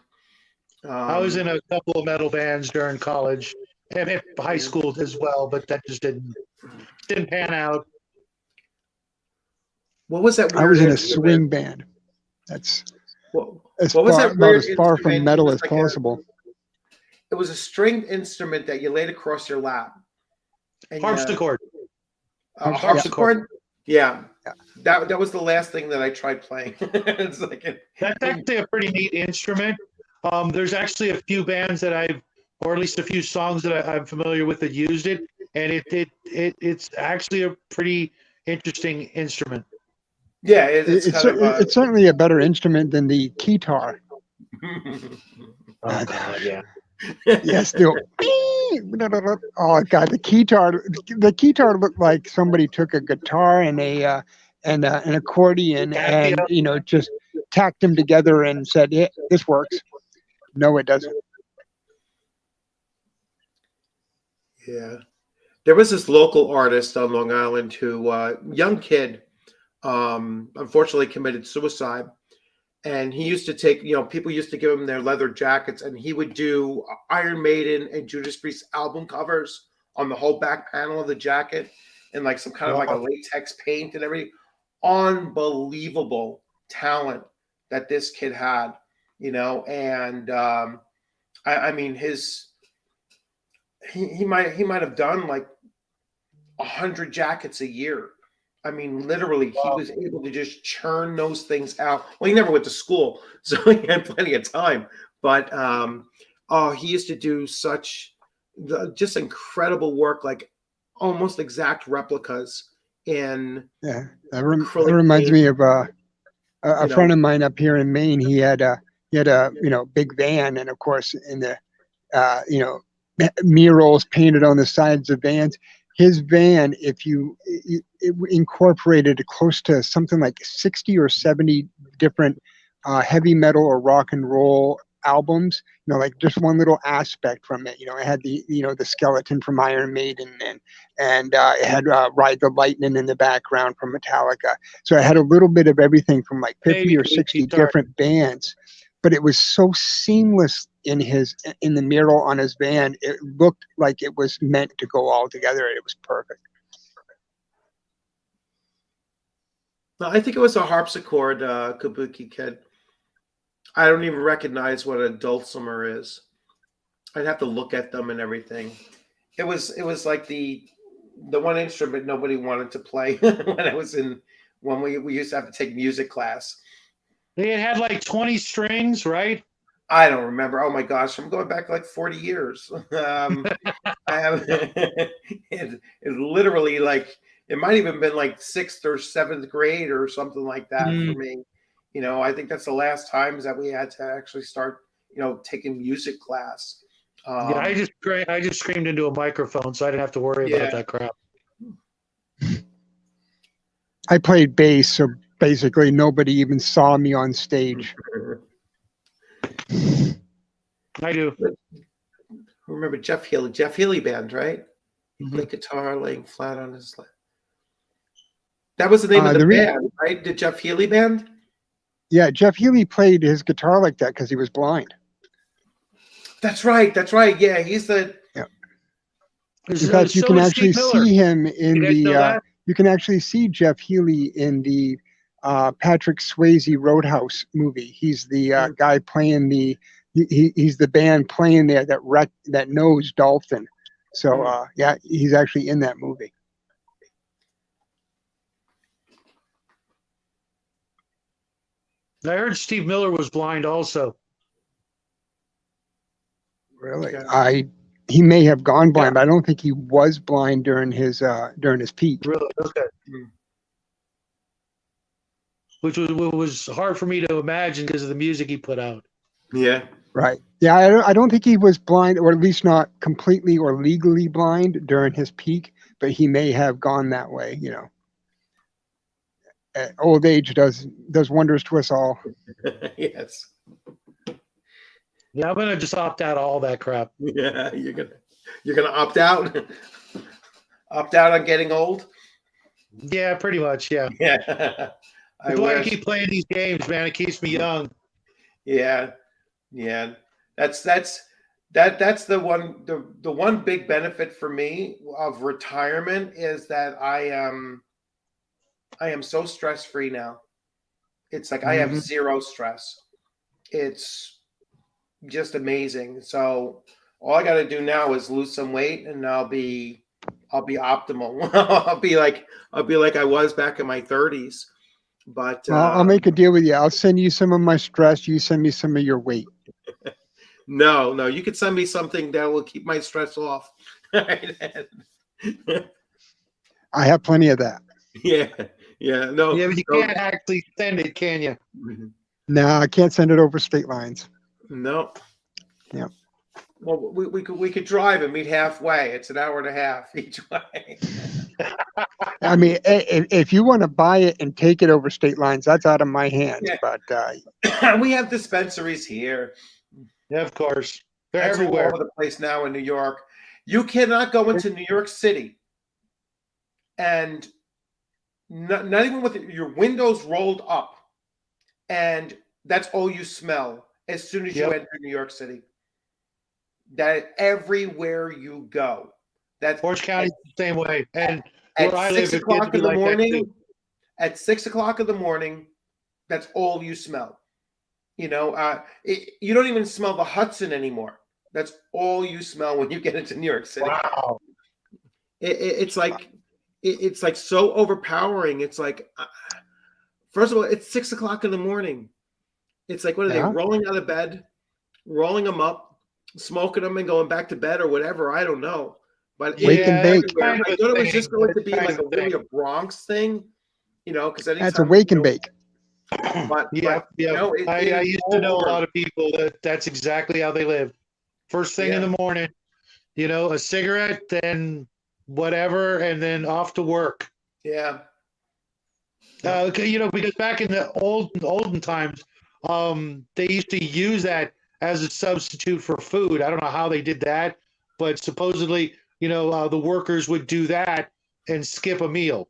S3: I was in a couple of metal bands during college and high school as well, but that just didn't pan out.
S2: What was that?
S1: I was in a swing band. That's about as far from metal as possible.
S2: It was a stringed instrument that you laid across your lap.
S3: Harpsichord.
S2: Harpsichord. Yeah. That was the last thing that I tried playing. It's like
S3: that's actually a pretty neat instrument. There's actually a few bands that or at least a few songs that I'm familiar with that used it, and it's actually a pretty interesting instrument.
S2: Yeah,
S1: it's certainly a better instrument than the keytar.
S3: Oh God, yeah.
S1: Yes, oh God, the keytar looked like somebody took a guitar and an accordion and just tacked them together and said, "Yeah, this works." No, it doesn't.
S2: Yeah, there was this local artist on Long Island who, young kid, unfortunately committed suicide. And he used to take, people used to give him their leather jackets, and he would do Iron Maiden and Judas Priest album covers on the whole back panel of the jacket and like some kind of like a latex paint and everything. Unbelievable talent that this kid had, and I mean, he might have done like 100 jackets a year. I mean, literally, he was able to just churn those things out. Well, he never went to school, so he had plenty of time. But he used to do such just incredible work, like almost exact replicas in
S1: that reminds me of a friend of mine up here in Maine. He had a big van, and of course in the murals painted on the sides of vans. His van, it incorporated close to something like 60 or 70 different heavy metal or rock and roll albums, like just one little aspect from it. It had the skeleton from Iron Maiden, and it had Ride the Lightning in the background from Metallica. So it had a little bit of everything from like 50 or 60 different bands, but it was so seamless in the mural on his van. It looked like it was meant to go all together. It was perfect.
S2: I think it was a harpsichord, Kabuki Kid. I don't even recognize what a dulcimer is. I'd have to look at them and everything. It was like the one instrument nobody wanted to play when we used to have to take music class.
S3: They had like 20 strings, right?
S2: I don't remember. Oh my gosh, I'm going back like 40 years. I have it's literally like it might even been like 6th or 7th grade or something like that for me. I think that's the last times that we had to actually start, taking music class.
S3: I just screamed into a microphone, so I didn't have to worry about that crap.
S1: I played bass, so basically nobody even saw me on stage.
S3: I do.
S2: Remember Jeff Healey band, right? He played guitar laying flat on his lap. That was the name of the band, right? The Jeff Healey band?
S1: Yeah, Jeff Healey played his guitar like that because he was blind.
S2: That's right. Yeah, he's the.
S1: Yeah. In fact, you can actually see him in the. You can actually see Jeff Healey in the Patrick Swayze Roadhouse movie. He's the guy playing the. He's the band playing there that knows Dolphin. So he's actually in that movie.
S3: I heard Steve Miller was blind also.
S1: Really? He may have gone blind, but I don't think he was blind during his peak.
S3: Really? Okay. Which was hard for me to imagine because of the music he put out.
S2: Yeah.
S1: Right. Yeah, I don't think he was blind, or at least not completely or legally blind during his peak, but he may have gone that way, Old age does wonders to us all.
S2: Yes.
S3: Yeah, I'm gonna just opt out of all that crap.
S2: Yeah, you're gonna opt out? Opt out on getting old?
S3: Yeah, pretty much, yeah.
S2: Yeah.
S3: That's why I keep playing these games, man. It keeps me young.
S2: Yeah. Yeah. That's the one big benefit for me of retirement is that I am so stress-free now. It's like I have zero stress. It's just amazing. So all I got to do now is lose some weight, and I'll be optimal. I'll be like I was back in my 30s. But
S1: I'll make a deal with you. I'll send you some of my stress. You send me some of your weight.
S2: No, you could send me something that will keep my stress off.
S1: I have plenty of that.
S2: Yeah, no.
S3: Yeah, but you can't actually send it, can you?
S1: No, I can't send it over state lines.
S2: No.
S1: Yeah.
S2: Well, we could drive and meet halfway. It's an hour and a half each way.
S1: I mean, if you want to buy it and take it over state lines, that's out of my hands. Yeah.
S2: But we have dispensaries here.
S3: Yeah, of course. They're
S2: that's
S3: everywhere.
S2: All over the place now in New York. You cannot go into New York City and not even with your windows rolled up, and that's all you smell as soon as you enter New York City. That everywhere you go. That's
S3: Orange County's the same way. And
S2: at 6 o'clock in the morning, at 6 o'clock in the morning, that's all you smell. You don't even smell the Hudson anymore. That's all you smell when you get into New York City.
S3: Wow.
S2: It's like it's like so overpowering. It's like, first of all, it's 6 o'clock in the morning. It's like, what are they rolling out of bed, rolling them up, smoking them, and going back to bed or whatever? I don't know. But
S1: Wake and bake.
S2: I thought it was just going to be like a Bronx thing, because
S1: that's a wake and bake.
S2: But
S3: I used to know a lot of people that's exactly how they live. First thing in the morning, a cigarette, then whatever, and then off to work.
S2: Yeah.
S3: Because back in the olden times, they used to use that as a substitute for food. I don't know how they did that, but supposedly, the workers would do that and skip a meal.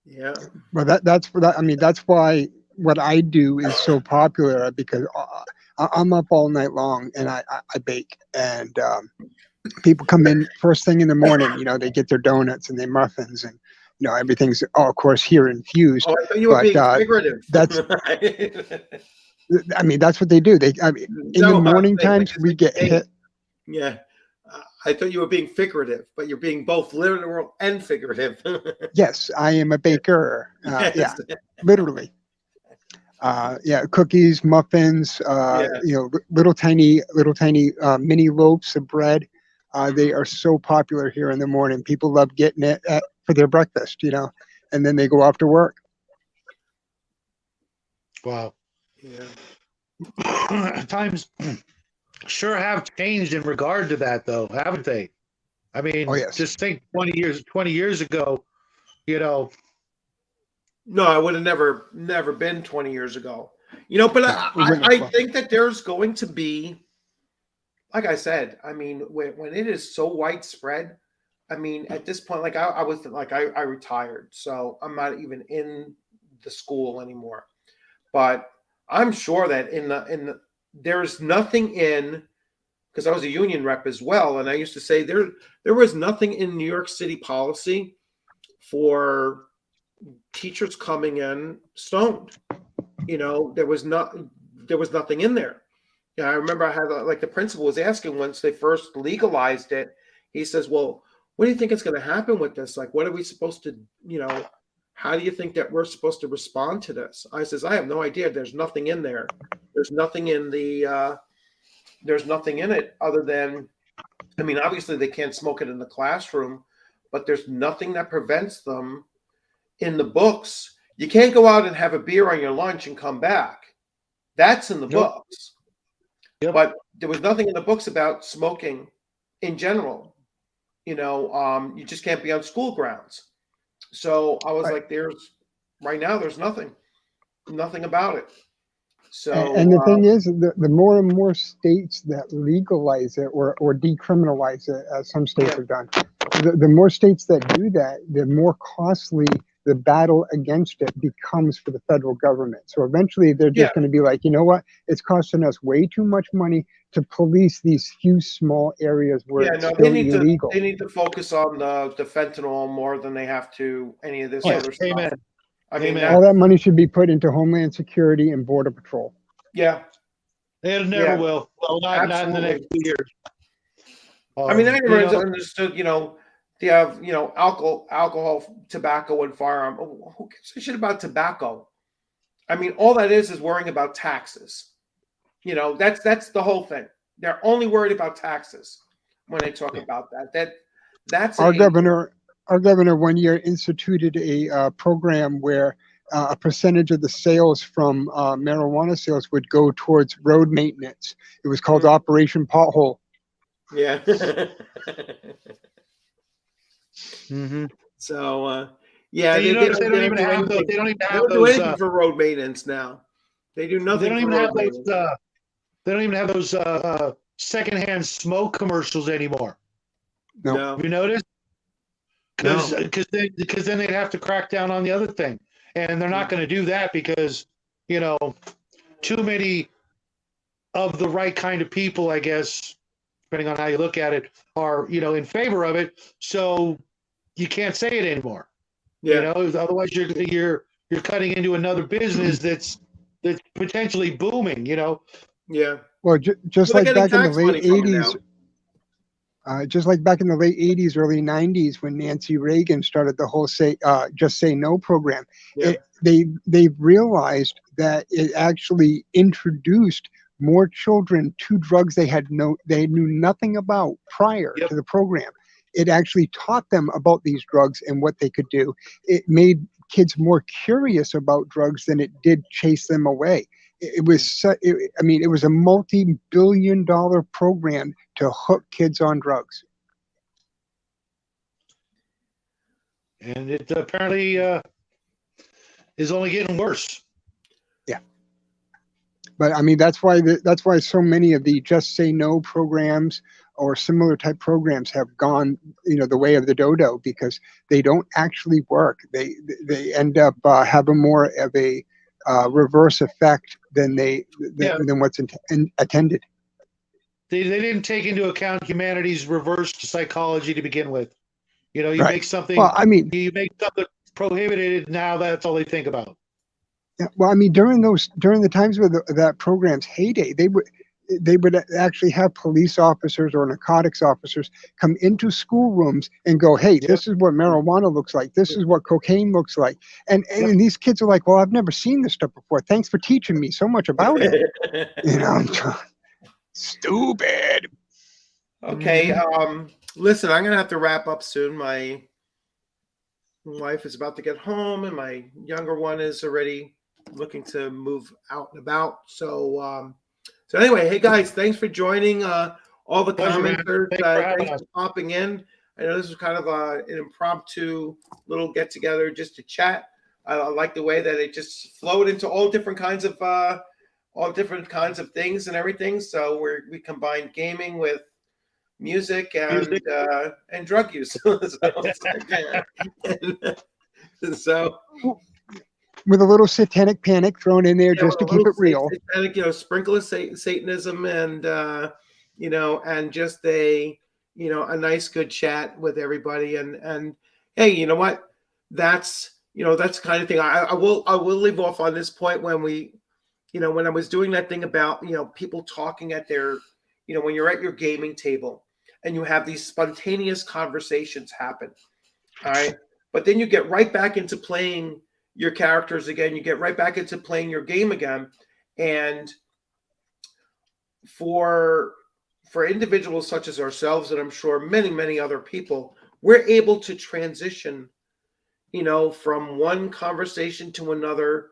S2: Yeah.
S1: Well, that's why what I do is so popular, because I'm up all night long and I bake, and people come in first thing in the morning. They get their donuts and their muffins, and everything's of course here infused.
S2: Oh, I thought you were being figurative.
S1: That's that's what they do. In the morning times we get hit.
S2: Yeah. I thought you were being figurative, but you're being both literal and figurative.
S1: Yes, I am a baker. Yeah, literally. Cookies, muffins, little tiny mini loaves of bread. They are so popular here in the morning. People love getting it for their breakfast, and then they go off to work.
S3: Wow. Yeah. Times sure have changed in regard to that, though, haven't they? I mean, just think 20 years ago,
S2: No, I would have never been 20 years ago. But I think that there's going to be, like I said, when it is so widespread, at this point, like I retired, so I'm not even in the school anymore. But I'm sure that there's nothing because I was a union rep as well, and I used to say there was nothing in New York City policy for teachers coming in stoned. There was nothing in there. I remember I had the principal was asking once they first legalized it. He says, "Well, what do you think is going to happen with this? Like, what are we supposed to, how do you think that we're supposed to respond to this?" I says, "I have no idea. There's nothing in there. There's nothing in there's nothing in it other than, obviously they can't smoke it in the classroom, but there's nothing that prevents them in the books. You can't go out and have a beer on your lunch and come back. That's in the books. Yep. But there was nothing in the books about smoking in general. You just can't be on school grounds." So I was like, right now there's nothing about it. So,
S1: and the thing is, the more and more states that legalize it or decriminalize it, as some states have done, the more states that do that, the more costly the battle against it becomes for the federal government. So eventually they're just going to be like, you know what? It's costing us way too much money to police these few small areas where it's still illegal.
S2: They need to focus on the fentanyl more than they have to any of this other stuff.
S3: Amen.
S1: All that money should be put into Homeland Security and Border Patrol.
S2: Yeah.
S3: It never will. Well, not in the next 2 years.
S2: I never understood, they have, alcohol, tobacco, and firearm. Who gives a shit about tobacco? All that is worrying about taxes. That's the whole thing. They're only worried about taxes when they talk about that. That's
S1: our governor 1 year instituted a program where a percentage of the sales from marijuana sales would go towards road maintenance. It was called Operation Pothole.
S2: Yeah.
S3: Mm-hmm.
S2: So, they
S3: don't even have
S2: anything for road maintenance now. They do nothing. They
S3: don't even have those secondhand smoke commercials anymore.
S2: No.
S3: Have you noticed? Because then they'd have to crack down on the other thing, and they're not going to do that because too many of the right kind of people, I guess, depending on how you look at it, are in favor of it. So you can't say it anymore.
S2: Yeah.
S3: Otherwise you're cutting into another business that's potentially booming.
S2: Yeah.
S1: Well, just like back in the late 80s. Just like back in the late 80s, early 90s, when Nancy Reagan started the whole Just Say No program,
S2: Yeah.
S1: they realized that it actually introduced more children to drugs they knew nothing about prior
S3: Yep.
S1: to the program. It actually taught them about these drugs and what they could do. It made kids more curious about drugs than it did chase them away. It was a multi-billion-dollar program to hook kids on drugs.
S3: And it apparently is only getting worse.
S1: Yeah. But I mean, that's why so many of the Just Say No programs or similar type programs have gone, the way of the dodo, because they don't actually work. They end up having more of a reverse effect than what's intended.
S3: They didn't take into account humanity's reverse psychology to begin with. You
S1: Right.
S3: make something.
S1: Well, I mean,
S3: you make something prohibited. Now that's all they think about.
S1: Yeah, well, I mean, during the times of that program's heyday, they would actually have police officers or narcotics officers come into schoolrooms and go, "Hey, this is what marijuana looks like. This is what cocaine looks like." And these kids are like, "Well, I've never seen this stuff before. Thanks for teaching me so much about it." Stupid.
S2: Okay. Listen, I'm gonna have to wrap up soon. My wife is about to get home, and my younger one is already looking to move out and about. So anyway, hey guys, thanks for joining. All the commenters, thanks for popping in. I know this was kind of an impromptu little get together just to chat. I like the way that it just flowed into all different kinds of things and everything. So we combined gaming with music and drug use. So
S1: with a little satanic panic thrown in there just to keep it real.
S2: Satanic, sprinkle of Satanism and and just a nice good chat with everybody. And hey, you know what? That's the kind of thing. I will leave off on this point when when I was doing that thing about people talking at their when you're at your gaming table and you have these spontaneous conversations happen. All right. But then you get right back into playing your characters again. You get right back into playing your game again. And for individuals such as ourselves, and I'm sure many, many other people, we're able to transition, from one conversation to another,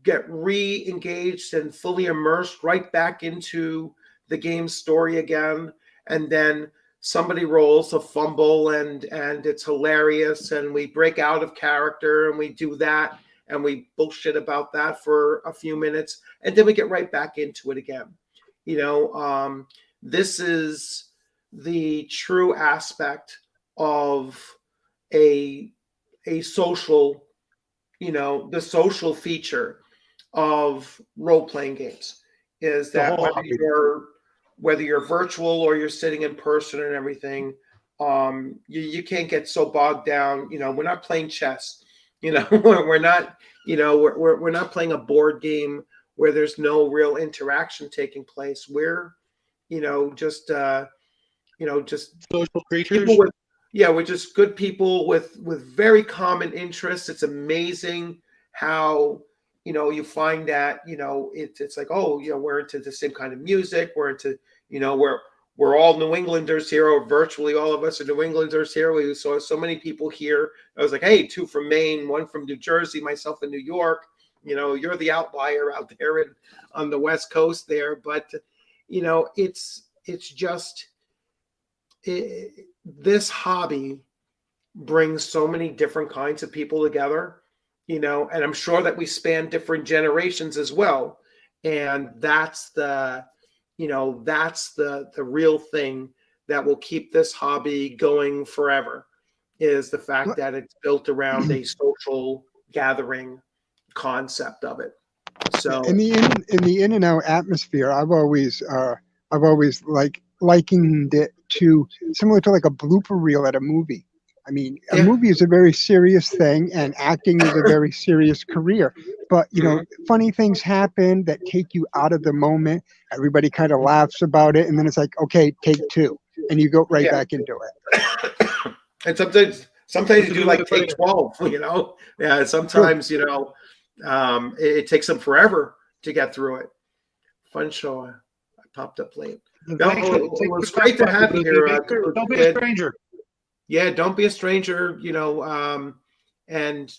S2: get re-engaged and fully immersed right back into the game's story again. And then somebody rolls a fumble and it's hilarious, and we break out of character and we do that and we bullshit about that for a few minutes, and then we get right back into it again. This is the true aspect of a social, the social feature of role-playing games is that whether you're virtual or you're sitting in person and everything, you can't get so bogged down. We're not playing chess. We're not. We're not playing a board game where there's no real interaction taking place. We're, just
S3: social creatures.
S2: We're just good people with very common interests. It's amazing how you find that it's like, we're into the same kind of music. We're into we're all New Englanders here, or virtually all of us are New Englanders here. We saw so many people here. I was like, hey, 2 from Maine, 1 from New Jersey, myself in New York. You're the outlier out there on the West Coast there. But it's just this hobby brings so many different kinds of people together, and I'm sure that we span different generations as well. And that's the real thing that will keep this hobby going forever, is the fact that it's built around a social gathering concept of it. So
S1: in the in and out atmosphere, I've always likened it to similar to like a blooper reel at a movie. I mean, a movie is a very serious thing, and acting is a very serious career. But funny things happen that take you out of the moment. Everybody kind of laughs about it, and then it's like, okay, take 2. and you go right back into it.
S2: And sometimes you do like take 12, you know. Yeah, sometimes you know it takes them forever to get through it. Fun show. I popped up late. No, it was great to have you here.
S3: Don't be a stranger.
S2: Yeah, don't be a stranger, you know. And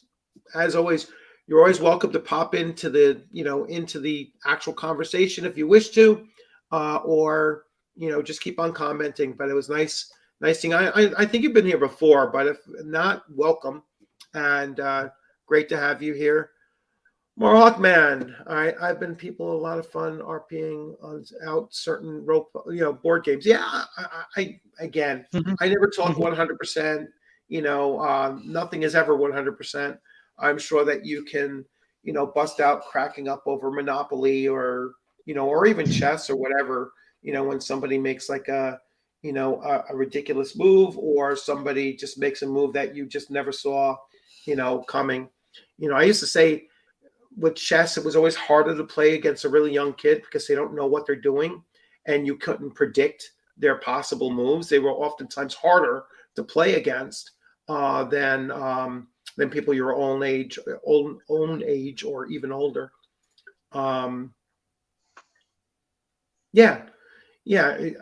S2: as always, you're always welcome to pop into the, you know, into the actual conversation if you wish to, or, you know, just keep on commenting. But it was nice seeing. I think you've been here before, but if not, welcome. And great to have you here. Mohawk Man. I've been people a lot of fun RPing out certain board games. Yeah, I again, I never talk 100%. You know, nothing is ever 100%. I'm sure that you can, you know, bust out cracking up over Monopoly or, you know, or even chess or whatever. You know, when somebody makes like a ridiculous move, or somebody just makes a move that you just never saw, you know, coming. You know, I used to say, with chess, it was always harder to play against a really young kid because they don't know what they're doing, and you couldn't predict their possible moves. They were oftentimes harder to play against than people your own age, or even older. Yeah.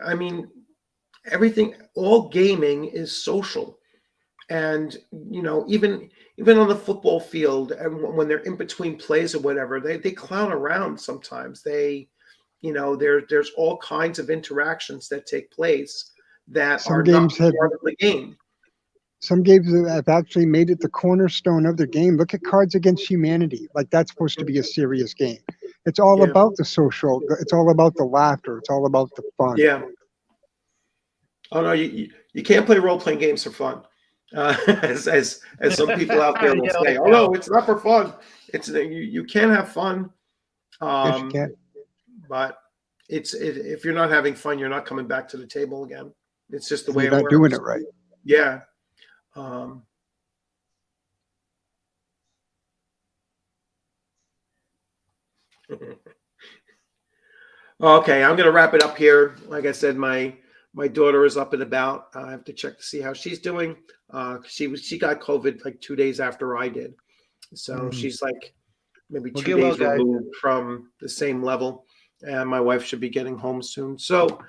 S2: I mean, all gaming is social. And, you know, even on the football field, and when they're in between plays or whatever, they clown around sometimes. They, you know, there's all kinds of interactions that take place that are not part of the game.
S1: Some games have actually made it the cornerstone of their game. Look at Cards Against Humanity. Like, that's supposed to be a serious game. It's all about the social. It's all about the laughter. It's all about the fun.
S2: Yeah. Oh no, you can't play role-playing games for fun. As some people out there will say, "Oh no, it's not for fun." It's you can have fun,
S1: Yes, you can.
S2: but if you're not having fun, you're not coming back to the table again. It's just the way
S1: you're
S2: it
S1: not
S2: works.
S1: doing it right.
S2: Yeah. Okay, I'm gonna wrap it up here. Like I said, my daughter is up and about. I have to check to see how she's doing. She got COVID like 2 days after I did, so she's like maybe 2 days removed from the same level. And my wife should be getting home soon. So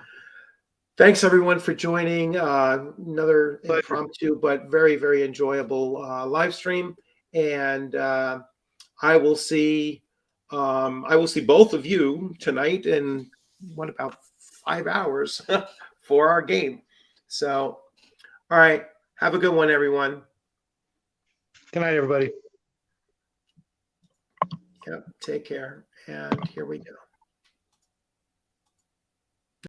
S2: thanks everyone for joining. Another impromptu but very, very enjoyable live stream. And I will see both of you tonight in about 5 hours for our game. So, all right. Have a good one, everyone.
S3: Good night, everybody.
S2: Yep. Take care. And here we go.